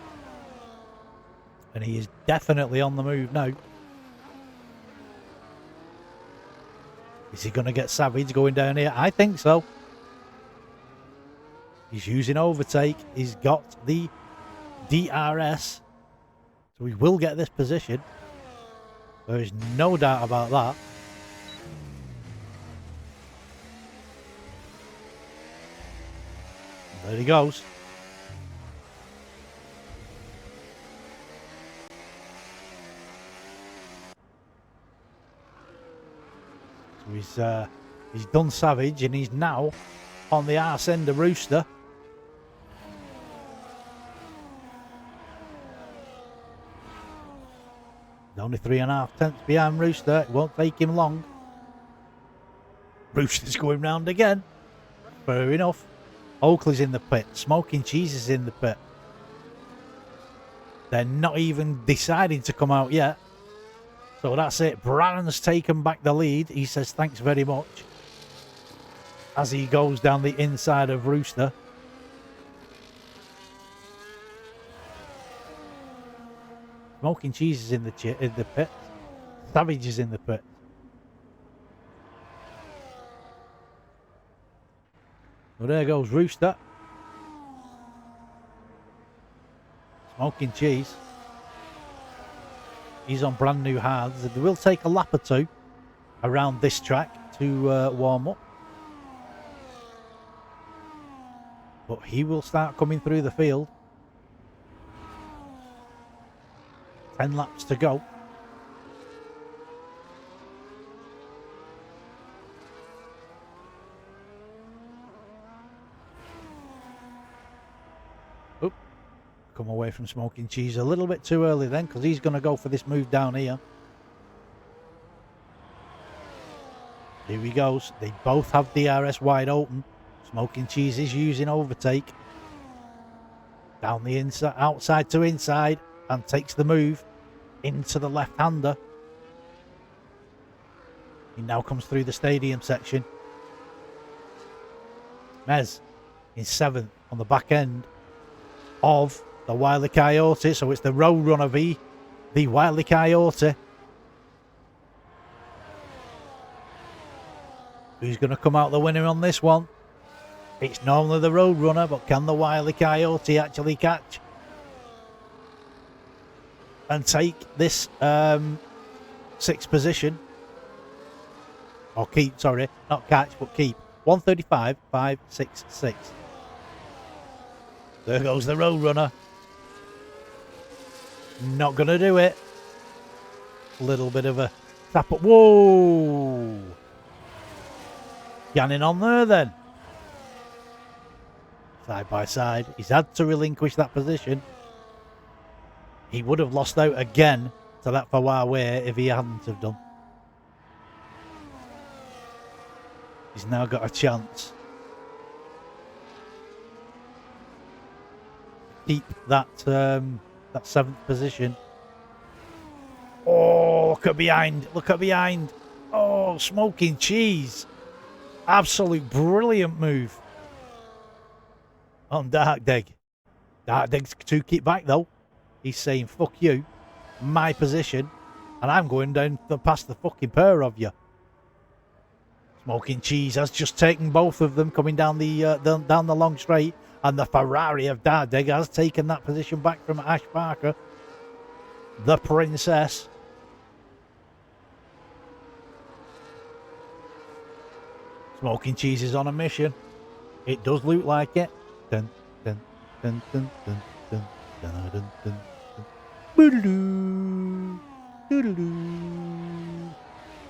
And he is definitely on the move now. Is he going to get Savage going down here? I think so. He's using overtake. He's got the DRS. So he will get this position. There is no doubt about that. There he goes. So he's done Savage and he's now on the arse end of Rooster. Only 3.5 tenths behind Rooster. It won't take him long. Rooster's going round again. Fair enough. Oakley's in the pit. Smoking Cheese is in the pit. They're not even deciding to come out yet. So that's it. Brannon's taken back the lead. He says thanks very much. As he goes down the inside of Rooster. Smoking Cheese is in the pit. Savage is in the pit. So there goes Rooster. Smoking Cheese. He's on brand new hards. It will take a lap or two around this track to warm up. But he will start coming through the field. 10 laps to go. Oop. Come away from Smoking Cheese a little bit too early then, because he's going to go for this move down here. Here he goes. They both have DRS wide open. Smoking Cheese is using overtake. Down the inside, outside to inside, and takes the move into the left-hander. He now comes through the stadium section. Mez in 7th on the back end of the Wile E. Coyote. So it's the Roadrunner v the Wile E. Coyote. Who's going to come out the winner on this one? It's normally the Roadrunner, but can the Wile E. Coyote actually catch and take this 6th position? Or keep, sorry, not catch, but keep. 135.566. There goes the Roadrunner. Not going to do it. A little bit of a tap up. Whoa! Ganning on there then. Side by side. He's had to relinquish that position. He would have lost out again to that Huawei if he hadn't have done. He's now got a chance. Keep that that 7th position. Oh, look at behind. Look at behind. Oh, Smoking Cheese. Absolute brilliant move on Dark Dig. Dark Dig's 2 keep back though. He's saying, fuck you, my position, and I'm going down past the fucking pair of you. Smoking Cheese has just taken both of them coming down down the long straight, and the Ferrari of Dark Dig has taken that position back from Ash Parker, the Princess. Smoking Cheese is on a mission. It does look like it. Dun, dun, dun, dun, dun, dun, dun, dun, dun, dun.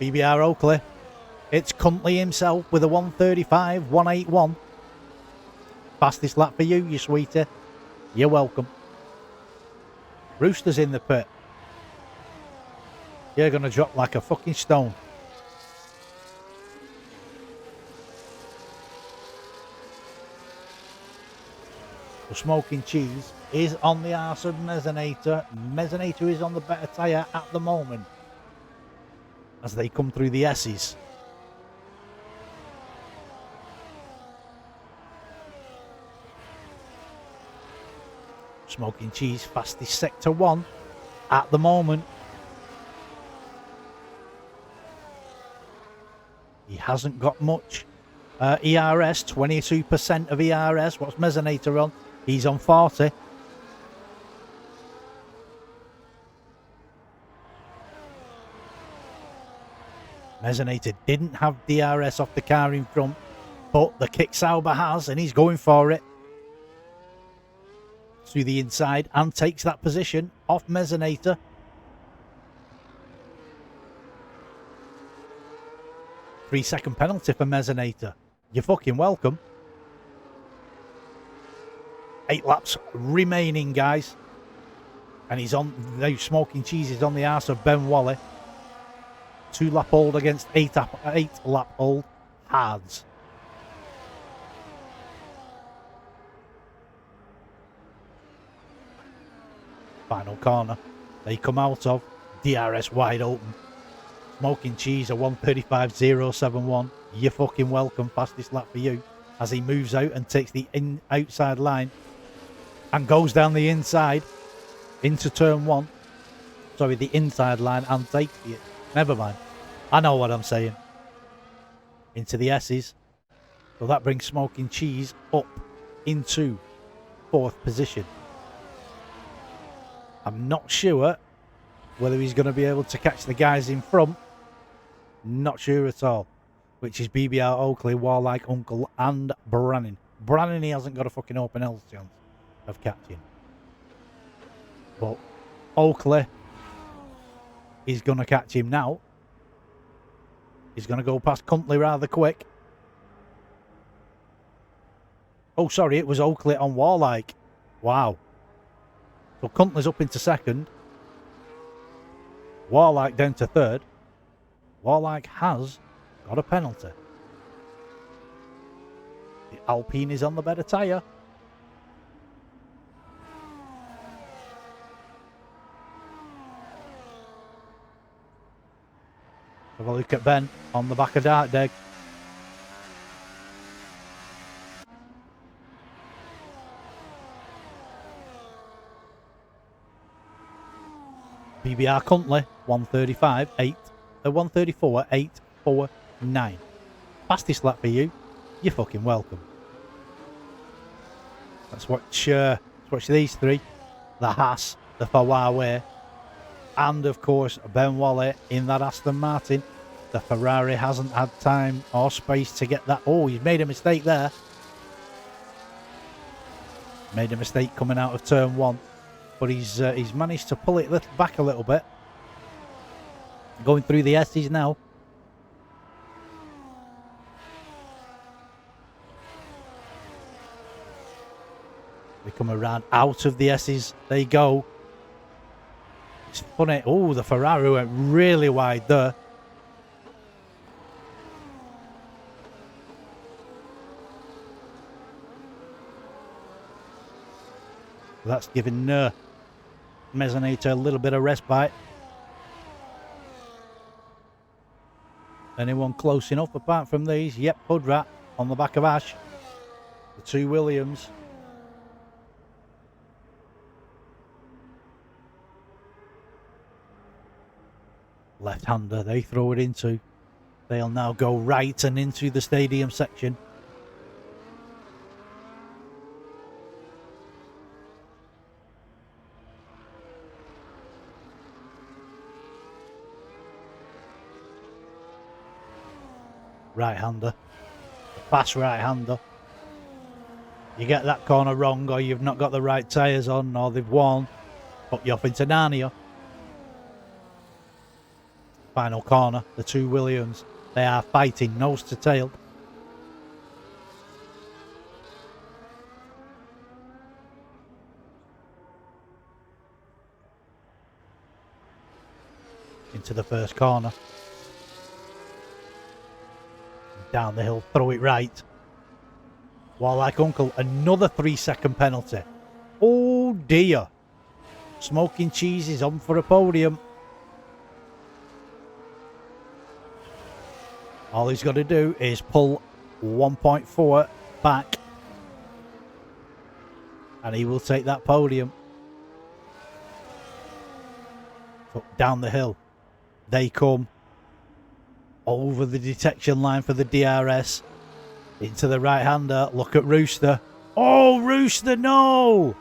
BBR Oakley. It's Cuntley himself with a 135.181. Fastest lap for you, you sweetie. You're welcome. Rooster's in the pit. You're going to drop like a fucking stone. The Smoking Cheese is on the arse of Mezzanator. Mezzanator is on the better tyre at the moment as they come through the S's. Smoking Cheese fastest sector 1 at the moment. He hasn't got much ERS, 22% of ERS. What's Mezzanator on? He's on 40. Mezzanator didn't have DRS off the car in front, but the Kick Sauber has, and he's going for it. Through the inside and takes that position off Mezzanator. Three-second penalty for Mezzanator. You're fucking welcome. 8 laps remaining, guys. And he's on, now Smoking Cheese is on the arse of Ben Wally. 2 lap old against 8 lap old Hards. Final corner they come out of. DRS wide open. Smoking Cheese a 135.071. You're fucking welcome. Fastest lap for you as he moves out and takes the outside line and goes down the inside into turn 1. sorry, the inside line and takes it. Never mind. I know what I'm saying. Into the S's. So that brings Smoking Cheese up into 4th position. I'm not sure whether he's going to be able to catch the guys in front. Not sure at all. Which is BBR, Oakley, Warlike, Uncle and Brannan. Brannan, he hasn't got a fucking open else chance of catching. But Oakley is going to catch him now. He's going to go past Cuntley rather quick. Oh, sorry, it was Oakley on Warlike. Wow. So Cuntley's up into 2nd. Warlike down to 3rd. Warlike has got a penalty. The Alpine is on the better tyre. Have a look at Ben on the back of Dartdeg. BBR Cuntley, 134.849. Fastest lap for you. You're fucking welcome. Let's watch these three. The Haas, the Huawei, and of course Ben Wally in that Aston Martin. The Ferrari hasn't had time or space to get that. Oh, he's made a mistake there. Made a mistake coming out of turn 1. But he's managed to pull it back a little bit. Going through the S's now. They come around out of the S's. They go. It's funny. Oh, the Ferrari went really wide there. That's giving Mezzanita a little bit of respite. Anyone close enough apart from these? Yep, Hoodrat on the back of Ash. The 2 Williams. Left-hander they throw it into. They'll now go right and into the stadium section. Right-hander, fast right-hander. You get that corner wrong, or you've not got the right tyres on, or they've worn, put you off into Narnia. Final corner, the 2 Williams. They are fighting nose to tail. Into the first corner. Down the hill, throw it right. Warlike Uncle, another 3-second penalty. Oh dear. Smoking Cheese is on for a podium. All he's got to do is pull 1.4 back. And he will take that podium. But down the hill, they come. Over the detection line for the DRS. Into the right-hander. Look at Rooster. Oh, Rooster, no!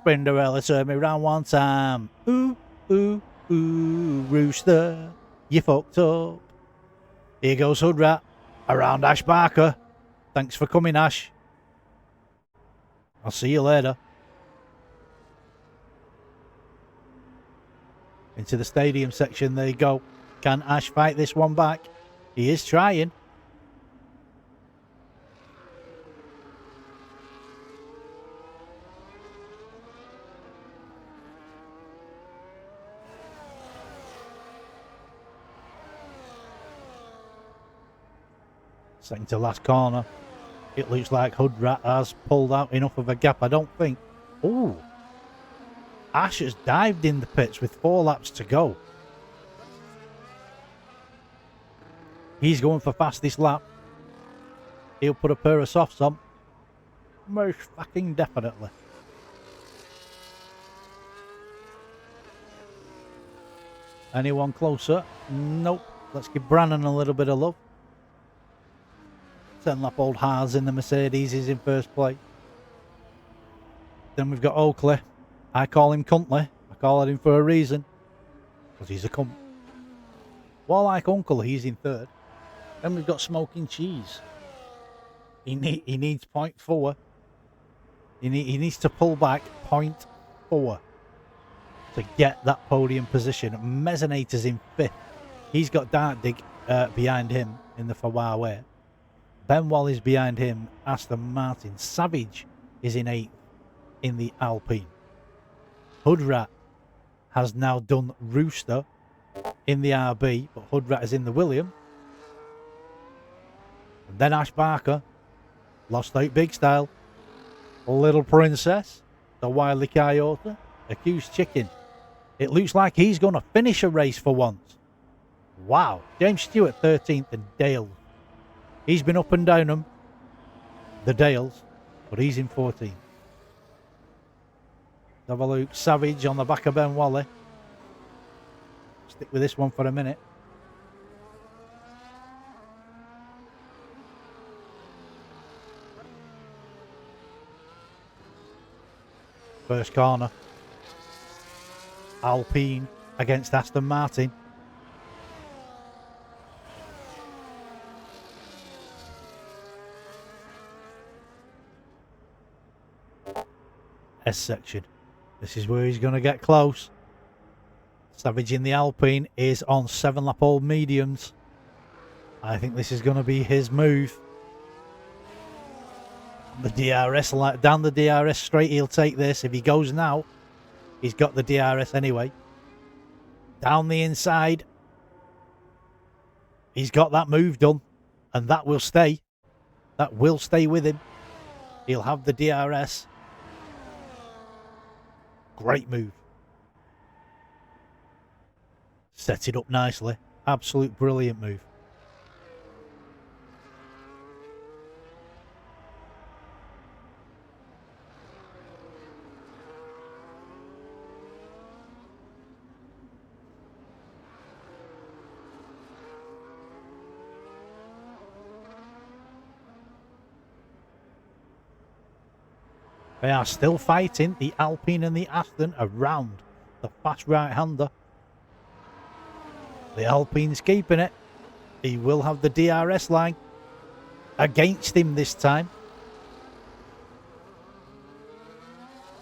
Cinderella turned me round one time. Ooh, ooh, ooh, Rooster. You fucked up. Here goes Hoodrat. Around Ash Barker. Thanks for coming, Ash. I'll see you later. Into the stadium section they go. Can Ash fight this one back? He is trying. Second to last corner. It looks like Hoodrat has pulled out enough of a gap, I don't think. Ooh. Ash has dived in the pits with 4 laps to go. He's going for fastest lap. He'll put a pair of softs on. Most fucking definitely. Anyone closer? Nope. Let's give Brannon a little bit of love. 10-lap old Haas in the Mercedes is in first place. Then we've got Oakley. I call him Cuntley. I call it him for a reason. Because he's a cunt. Warlike Uncle, he's in third. Then we've got Smoking Cheese. He needs 0.4. He needs to pull back 0.4 to get that podium position. Mezzanator's in fifth. He's got Dark Dig behind him in the Huawei. Ben Wally's behind him. Aston Martin. Savage is in eighth in the Alpine. Hoodrat has now done Rooster in the RB, but Hoodrat is in the William. And then Ash Barker lost out big style. Little Princess, the Wily Coyote, Accused Chicken. It looks like he's going to finish a race for once. Wow. James Stewart 13th and Dale. He's been up and down them, the Dales, but he's in 14th. Have a look. Savage on the back of Ben Wally. Stick with this one for a minute. First corner. Alpine against Aston Martin. S section. This is where he's going to get close. Savage in the Alpine is on 7-lap old mediums. I think this is going to be his move. The DRS, down the DRS straight, he'll take this. If he goes now, he's got the DRS anyway. Down the inside, he's got that move done, and that will stay. That will stay with him. He'll have the DRS. Great move. Set it up nicely. Absolute brilliant move. They are still fighting, the Alpine and the Aston, around the fast right-hander. The Alpine's keeping it. He will have the DRS line against him this time.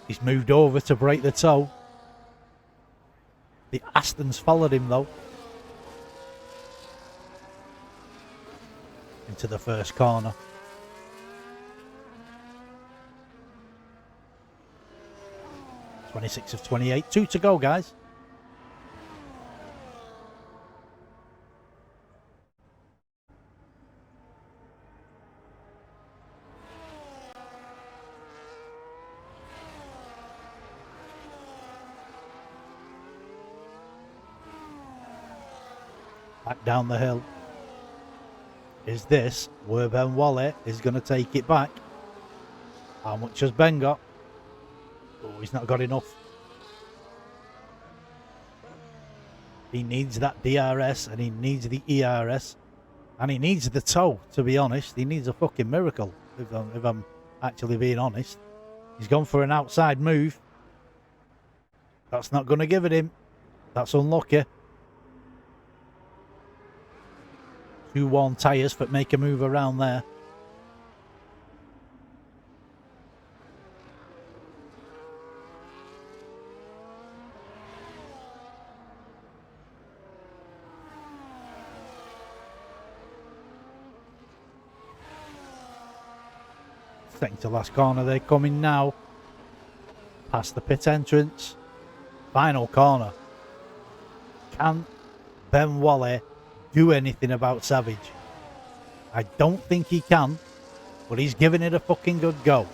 He's moved over to break the toe. The Aston's followed him though. Into the first corner. 26 of 28. 2 to go, guys. Back down the hill. Is this where Ben Wally is going to take it back? How much has Ben got? Oh, he's not got enough. He needs that DRS and he needs the ERS and he needs the toe, to be honest. He needs a fucking miracle, if I'm actually being honest. He's gone for an outside move. That's not going to give it him. That's unlucky. 2 worn tyres that make a move around there. Second to last corner, they're coming now. Past the pit entrance. Final corner. Can Ben Wally do anything about Savage? I don't think he can, but he's giving it a fucking good go.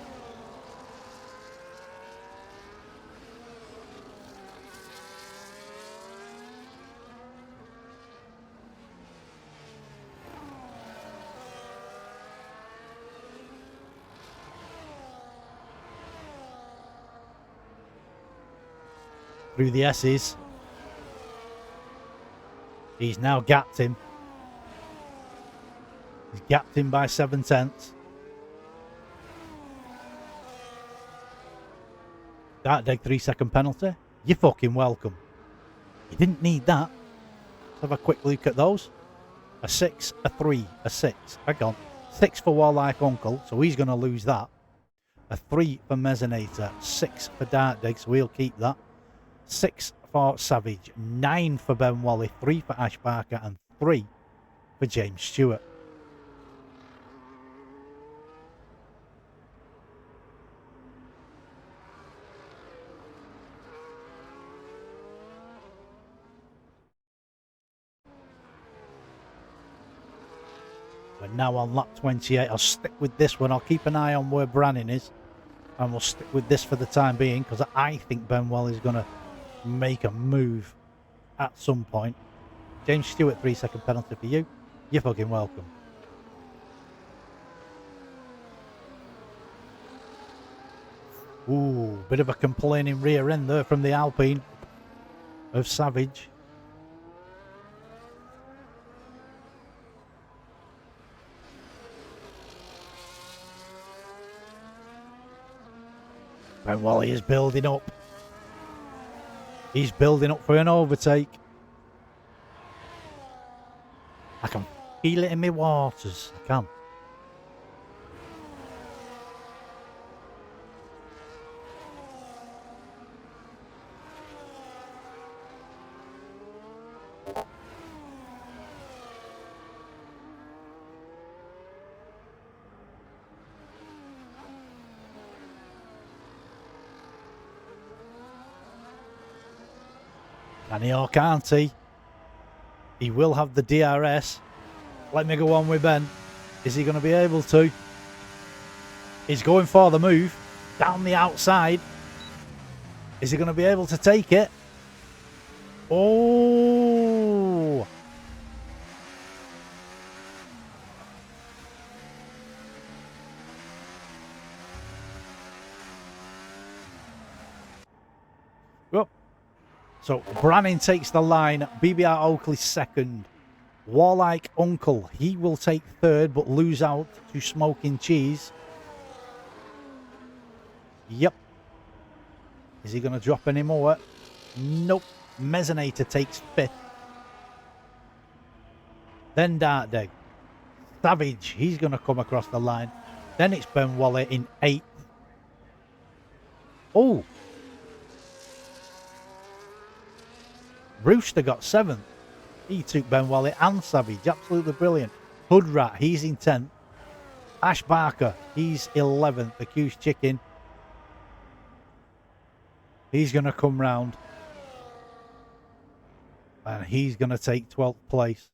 Through the S's. He's now gapped him. He's gapped him by 7/10. That dig 3-second penalty. You're fucking welcome. You didn't need that. Let's have a quick look at those. A 6, a 3, a 6. Hang on. 6 for Warlike Uncle, so he's going to lose that. A 3 for Mezzinator. 6 for Dark Dig, so we'll keep that. 6 for Savage. 9 for Ben Wally. 3 for Ash Barker. And 3 for James Stewart. We're now on lap 28. I'll stick with this one. I'll keep an eye on where Branning is. And we'll stick with this for the time being, because I think Ben Wally is going to make a move at some point. James Stewart, 3-second penalty for you. You're fucking welcome. Ooh, bit of a complaining rear end there from the Alpine of Savage. Ben Wally is building up. He's building up for an overtake. I can feel it in my waters. I can. Can he or can't he? He will have the DRS. Let me go on with Ben. Is he going to be able to? He's going for the move. Down the outside. Is he going to be able to take it? Oh! Well, so Branning takes the line. BBR Oakley second. Warlike Uncle, he will take third but lose out to Smoking Cheese. Yep. Is he going to drop any more? Nope. Mezzinator takes fifth. Then Dark Dig. Savage, he's going to come across the line. Then it's Ben Wally in 8th. Oh! Rooster got 7th. He took Ben Wally and Savage. Absolutely brilliant. Hood Rat, he's in 10th. Ash Barker, he's 11th. Accused Chicken. He's going to come round. And he's going to take 12th place.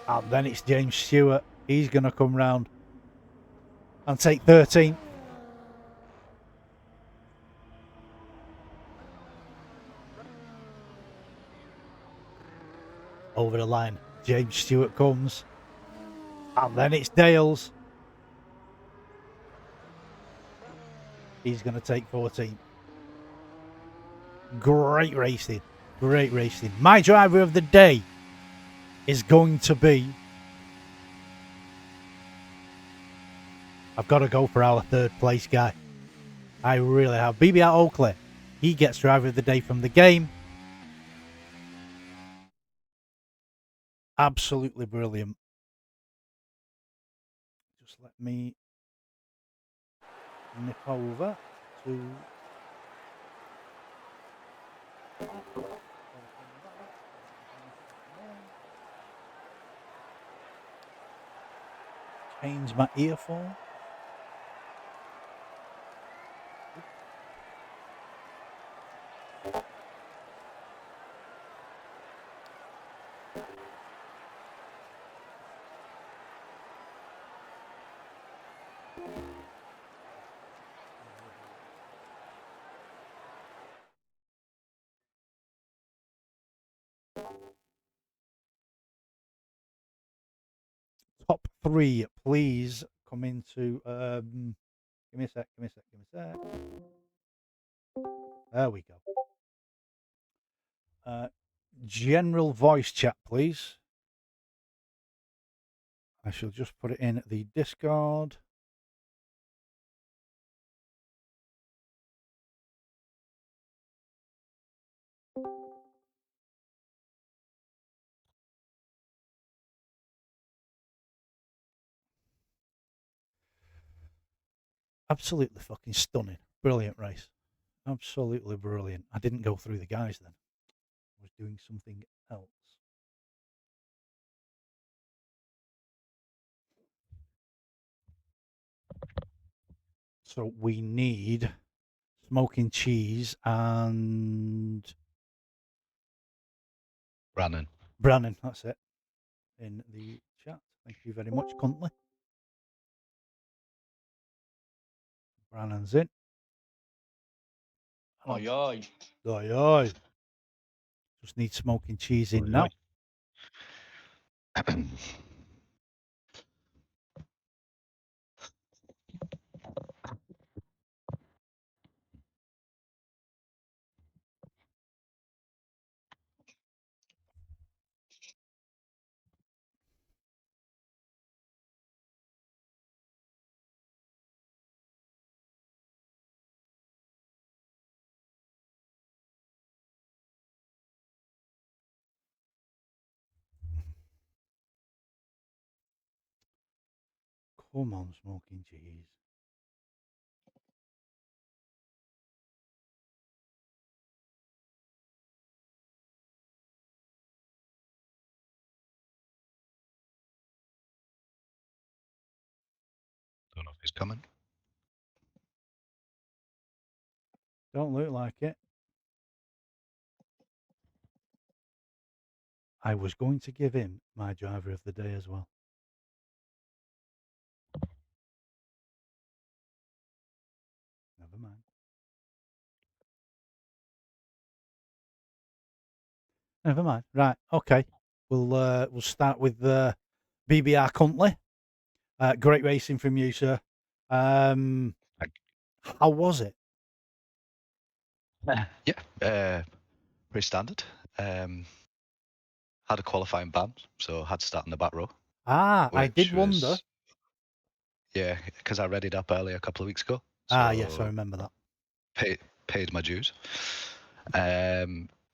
And then it's James Stewart. He's going to come round and take 13th. Over the line, James Stewart comes. And then it's Dales. He's going to take 14th. Great racing. Great racing. My driver of the day is going to be... I've got to go for our third place guy. I really have. BBR Oakley. He gets driver of the day from the game. Absolutely brilliant. Just let me nip over to... Change my earphone. Top 3, please come into Give me a sec. Give me a sec. Give me a sec. There we go. General voice chat, please. I shall just put it in the Discord. Absolutely fucking stunning. Brilliant race. Absolutely brilliant. I didn't go through the guys then. I was doing something else. So we need smoking cheese and Brannon. Brannon, that's it, in the chat. Thank you very much, Cuntley. Brannon's in. Aye, aye. Aye, aye. Just need smoking cheese in now. Come on, smoking cheese. Don't know if he's coming. Don't look like it. I was going to give him my driver of the day as well. Never mind. Never mind. Right. Okay. We'll start with BBR Cuntley. Great racing from you, sir. How was it? Yeah, pretty standard. Had a qualifying ban, so had to start in the back row. I did wonder. Yeah, because I readied up early a couple of weeks ago. So yes, I remember that. Paid my dues.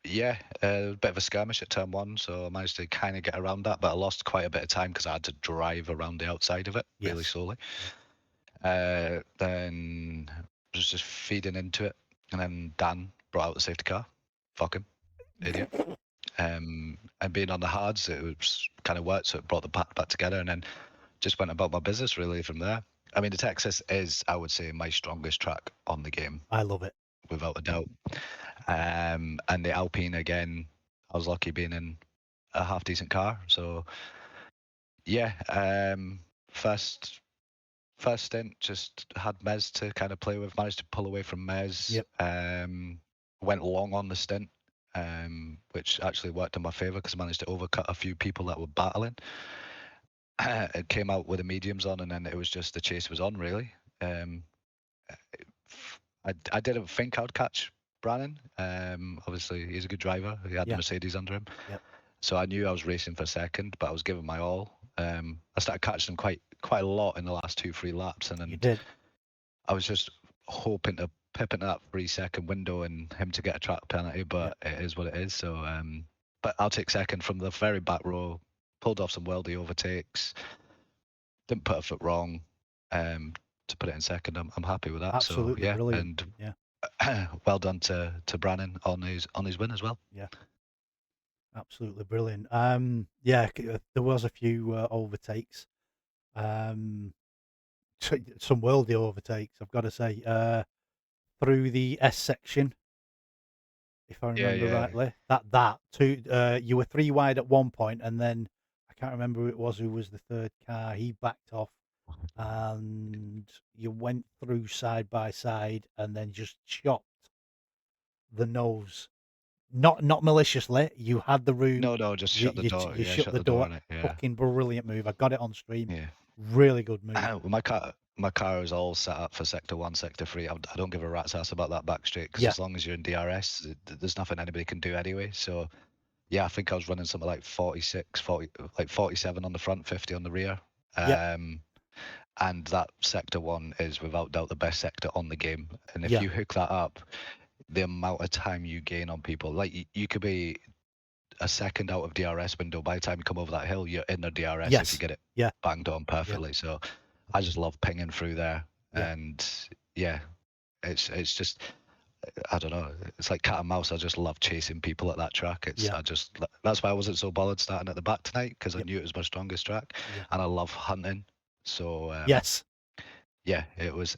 Yeah, a bit of a skirmish at turn one, so I managed to kind of get around that, but I lost quite a bit of time because I had to drive around the outside of it really slowly. Yep. Then was just feeding into it, and then Dan brought out the safety car. Fuck him, idiot. And being on the hards, it was kind of worked, so it brought the pack back together, and then just went about my business really from there. I mean, the Texas is, I would say, my strongest track on the game. I love it, without a doubt. And the Alpine again, I was lucky being in a half decent car. So yeah, first stint just had Mez to kind of play with. Managed to pull away from Mez. Yep. Went long on the stint, which actually worked in my favour because I managed to overcut a few people that were battling. It came out with the mediums on, and then it was just the chase was on really. I didn't think I'd catch Brannon. Obviously, he's a good driver. He had the Mercedes under him. Yep. So I knew I was racing for second, but I was giving my all. I started catching him quite a lot in the last 2-3 laps, and then you did. I was just hoping to pip into that 3-second window and him to get a track penalty, but it is what it is. So, but I'll take second from the very back row. Pulled off some worldy overtakes. Didn't put a foot wrong. To put it in second, I'm happy with that. Absolutely so yeah, brilliant. and well done to Brannon on his win as well. Yeah, absolutely brilliant. There was a few overtakes, some worldy overtakes, I've got to say, through the S section, if I remember rightly. That two, you were 3 wide at one point, and then I can't remember who it was who was the third car. He backed off, and you went through side by side, and then just chopped the nose. Not maliciously. You had the room. No, just shut the door. You shut the door. On it. Yeah. Fucking brilliant move. I got it on stream. Yeah. Really good move. My car my car is all set up for sector 1, sector 3. I don't give a rat's ass about that back straight because Yeah. as long as you're in DRS, there's nothing anybody can do anyway. So yeah, I think I was running something like 47 on the front, 50 on the rear. Yeah. And that sector 1 is without doubt the best sector on the game. And if Yeah. you hook that up, the amount of time you gain on people, like you could be a second out of DRS window. By the time you come over that hill, you're in the DRS if you Yes. get it Yeah. banged on perfectly. So I just love pinging through there. Yeah. And yeah, it's just, I don't know, it's like cat and mouse. I just love chasing people at that track. Yeah. That's why I wasn't so bothered starting at the back tonight, because I Yep. knew it was my strongest track. Yeah. And I love hunting. So Yes. yeah, it was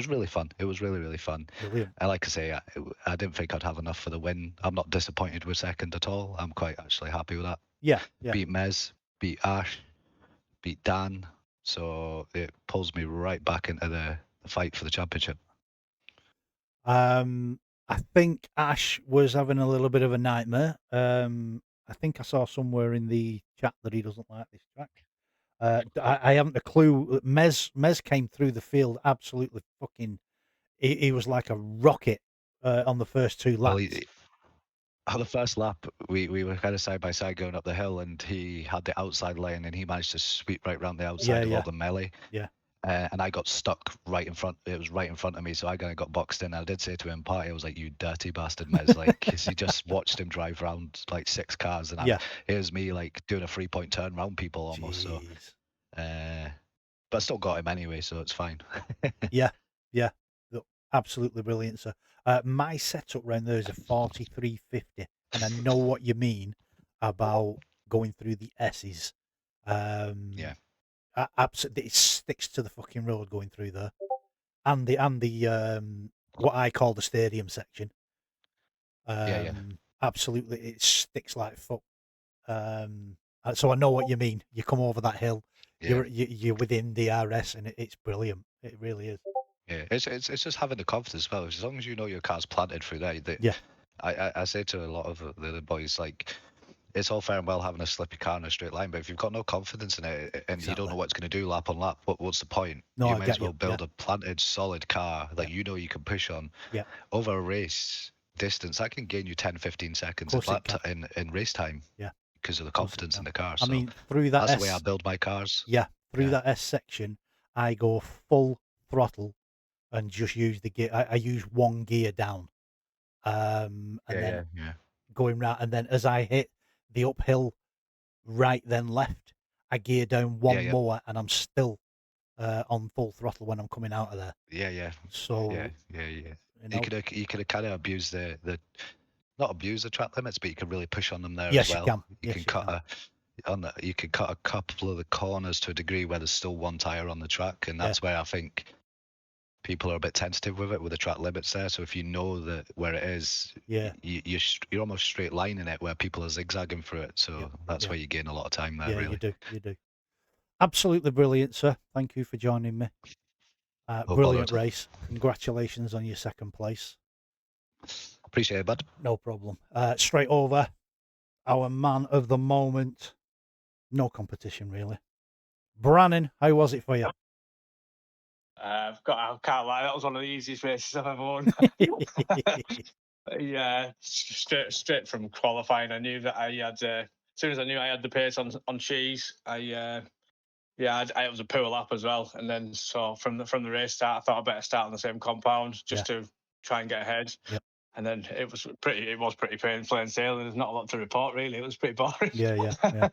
really fun. It was really, really fun. Brilliant. And like I say, I didn't think I'd have enough for the win. I'm not disappointed with second at all. I'm quite actually happy with that. Yeah. Yeah. Beat Mez, beat Ash, beat Dan. So it pulls me right back into the fight for the championship. I think Ash was having a little bit of a nightmare. I think I saw somewhere in the chat that he doesn't like this track. I haven't a clue. Mez came through the field absolutely fucking. He was like a rocket on the first 2 Well, laps. on the first lap, we were kind of side by side going up the hill, and he had the outside lane, and he managed to sweep right round the outside of all the melee. Yeah. And I got stuck right in front. It was right in front of me, so I kind of got boxed in. I did say to him, "Party," I was like, "You dirty bastard, Mez!" Like, 'cause he just watched him drive around like 6 cars, and here's me like doing a 3-point turn round people almost. Jeez. So, but I still got him anyway, so it's fine. Yeah. Look, absolutely brilliant, sir. My setup round there is a 4350, and I know what you mean about going through the S's. Yeah. Absolutely, it sticks to the fucking road going through there, and the what I call the stadium section. Yeah. Absolutely, it sticks like fuck. So I know what you mean. You come over that hill, Yeah. you're within DRS, and it's brilliant. It really is. Yeah, it's just having the confidence as well. As long as you know your car's planted through there. Yeah. I say to a lot of the other boys, like, it's all fair and well having a slippy car in a straight line, but if you've got no confidence in it and you don't know what it's going to do lap on lap, what's the point? No, You I might get as well you. build a planted, solid car that Yeah. you know you can push on. Yeah. Over a race distance, that can gain you 10, 15 seconds Of course in race time. Yeah. Because of the Course it confidence in can. the car. I So mean, through that that's the way I S, build my cars. yeah, through Yeah. that S section, I go full throttle and just use the gear. I use one gear down, and then going round, and then as I hit the uphill right then left, I gear down one Yeah. more, and I'm still on full throttle when I'm coming out of there. Yeah. So Yeah. you know, You could kind of abuse the not abuse the track limits, but you can really push on them there yes, as well. you can. You Yes, can you cut can. you can cut a couple of the corners to a degree where there's still one tire on the track, and that's where I think people are a bit tentative with it, with the track limits there. So if you know that where it is, you're almost straight lining it where people are zigzagging through it. So that's where you gain a lot of time there. Yeah, really. you do. Absolutely brilliant, sir. Thank you for joining me. No Brilliant bother. race. Congratulations on your second place. Appreciate it, bud. No problem. Straight over, our man of the moment. No competition, really. Brannon, how was it for you? I can't lie, that was one of the easiest races I've ever won. Yeah, straight from qualifying, I knew that I had. As soon as I knew I had the pace on cheese, I was a poor lap as well, and then so from the race start, I thought I'd better start on the same compound just to try and get ahead. Yep. And then it was pretty plain sailing. There's not a lot to report really. It was pretty boring. Yeah.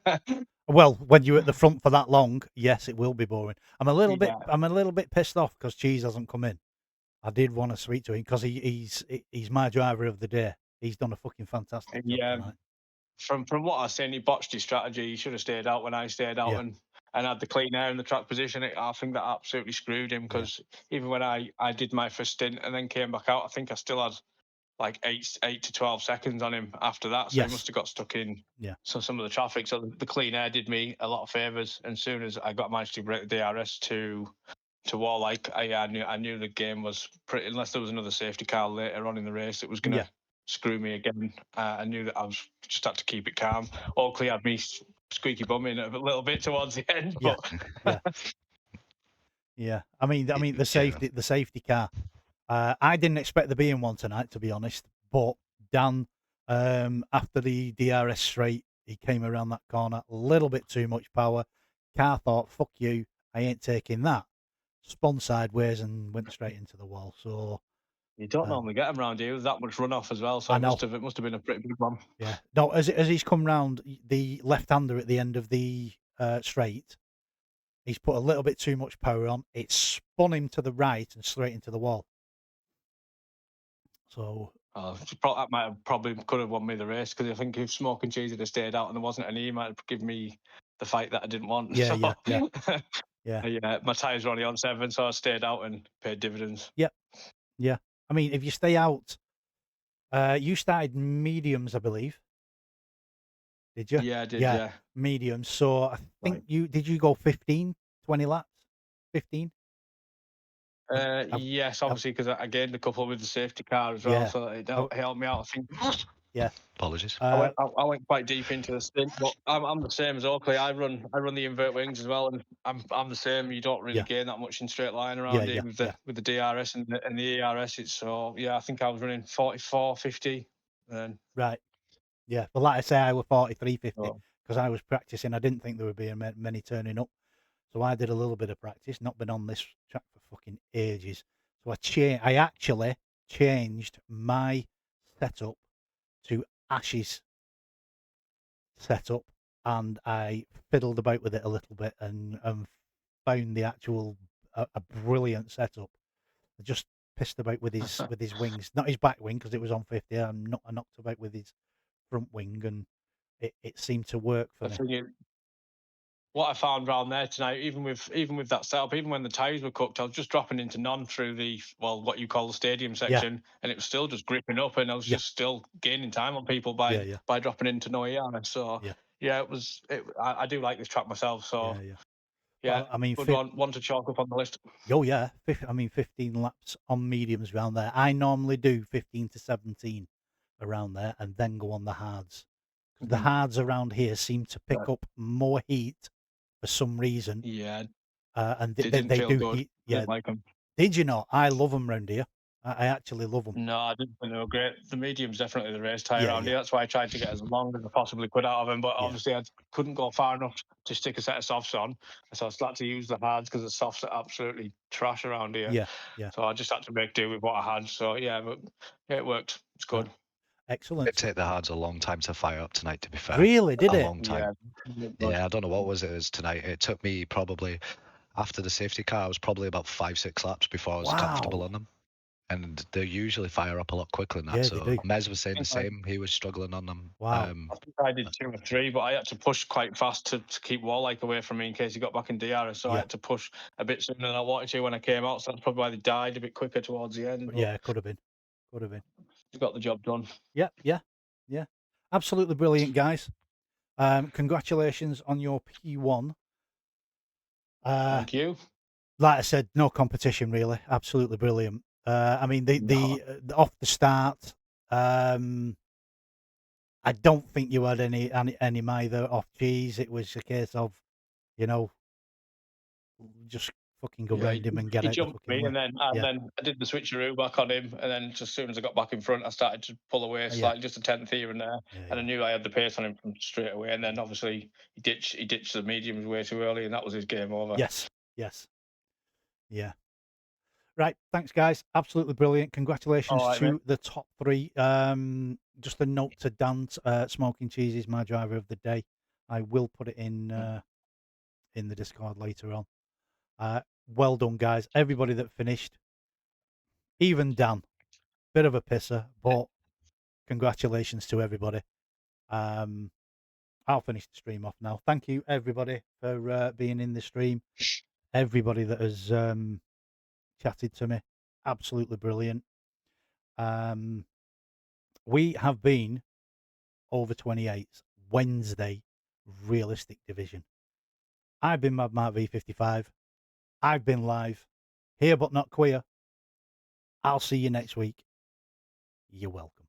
Well, when you're at the front for that long, yes, it will be boring. I'm a little bit pissed off because Cheese hasn't come in. I did want to speak to him because he's my driver of the day. He's done a fucking fantastic job tonight. From what I've seen, he botched his strategy. He should have stayed out when I stayed out and had the clean air in the track position. I think that absolutely screwed him because even when I did my first stint and then came back out, I think I still had like 8 to 12 seconds on him after that. So he must have got stuck in some of the traffic. So the clean air did me a lot of favours. And as soon as I managed to break the DRS to Warlike, I knew the game was pretty, unless there was another safety car later on in the race, it was going to screw me again. I knew that I was just had to keep it calm. Oakley had me squeaky bumming a little bit towards the end, but Yeah. I mean, the Yeah. safety car. I didn't expect there being one tonight, to be honest. But Dan, after the DRS straight, he came around that corner, a little bit too much power. Car thought, "Fuck you, I ain't taking that." Spun sideways and went straight into the wall. So You don't normally get them around here with that much runoff as well, so I it know. must have been a pretty big one. Yeah. No, as he's come round the left-hander at the end of the straight, he's put a little bit too much power on. It spun him to the right and straight into the wall. So That might have probably could have won me the race, because I think if Smoking Cheese had stayed out and there wasn't any, he might have given me the fight that I didn't want. yeah, So, yeah. yeah, my tyres were only on 7, so I stayed out and paid dividends. Yep. Yeah. I mean, if you stay out, you started mediums, I believe. Did you? Yeah, I did. Yeah, Yeah. mediums. So I think Right. did you go 15, 20 laps? 15? Yes, I've, obviously, because I gained a couple with the safety car as well, yeah. so it I've, helped me out. I think yeah. Apologies. I went quite deep into the stint, but I'm the same as Oakley. I run the invert wings as well, and I'm the same. You don't really Yeah. gain that much in straight line Yeah, around here with the DRS and the ERS. It's so yeah. I think I was running 44, 50, and Right. Yeah. Well, like I say, I was 43.50 oh, because I was practicing. I didn't think there would be many turning up. So I did a little bit of practice, not been on this track for fucking ages. So I actually changed my setup to Ash's setup, and I fiddled about with it a little bit and found the actual a brilliant setup. I just pissed about with his wings, not his back wing because it was on 50. I knocked about with his front wing, and it seemed to work for the me. thing is, what I found around there tonight, even with that setup, even when the tyres were cooked, I was just dropping into none through what you call the stadium Yeah, section, and it was still just gripping up, and I was yeah, just still gaining time on people yeah, yeah, by dropping into no ER. So yeah, yeah, I do like this track myself. So yeah, yeah. yeah, Well, I mean, would want to chalk up on the list. oh yeah, 15 laps on mediums around there. I normally do 15 to 17 around there and then go on the hards. 'Cause the Mhm. hards around here seem to pick Right. up more heat for some reason. Yeah, And they didn't they feel do good. heat. I Yeah. didn't like them. Did you not? I love them round here. I actually love them. No, I didn't think they were great. The medium's definitely the race tyre Yeah, around yeah, here. That's why I tried to get as long as I possibly could out of them. But yeah, obviously, I couldn't go far enough to stick a set of softs on. So I started to use the hards because the softs are absolutely trash around here. yeah, yeah. So I just had to make do with what I had. So yeah, but yeah, it worked. It's Right. good. Excellent. It took the hards a long time to fire up tonight, to be fair. Really, did A it? long Yeah. time. Yeah, I don't know what was it is tonight. It took me probably, after the safety car, I was probably about 5-6 laps before I was comfortable Wow. on them. And they usually fire up a lot quicker than that. Yeah, they So do. Mez was saying I the think same. He was struggling on them. Wow. I think I did 2 or 3, but I had to push quite fast to keep Warlike away from me in case he got back in DRS. So I Yeah. had to push a bit sooner than I wanted to when I came out. So that's probably why they died a bit quicker towards the end. But Yeah, could have been. Could have been. he got the job done. Yeah, yeah, yeah. Absolutely brilliant, guys. Congratulations on your P1. Thank you. Like I said, no competition really. Absolutely brilliant. I mean, No. off the start, I don't think you had any either off cheese. It was a case of, you know, just fucking go Yeah, round him and get he out the jumped fucking me, way. and Yeah, then I did the switcheroo back on him, and then just as soon as I got back in front, I started to pull away yeah, slightly, just a tenth here and there, yeah, and I yeah. knew I had the pace on him from straight away. And then obviously he ditched the mediums way too early, and that was his game over. Yes, yes, yeah. Right, thanks, guys. Absolutely brilliant. All Congratulations right, mate. to the top three. Just a note to Dan, Smoking Cheese is my driver of the day. I will put it in the Discord later on. Well done, guys. Everybody that finished, even Dan, bit of a pisser, but congratulations to everybody. I'll finish the stream off now. Thank you, everybody, for being in the stream. Everybody that has chatted to me, absolutely brilliant. We have been over-28s Wednesday realistic division. I've been Mad Mark V55. I've been live, here but not queer. I'll see you next week. You're welcome.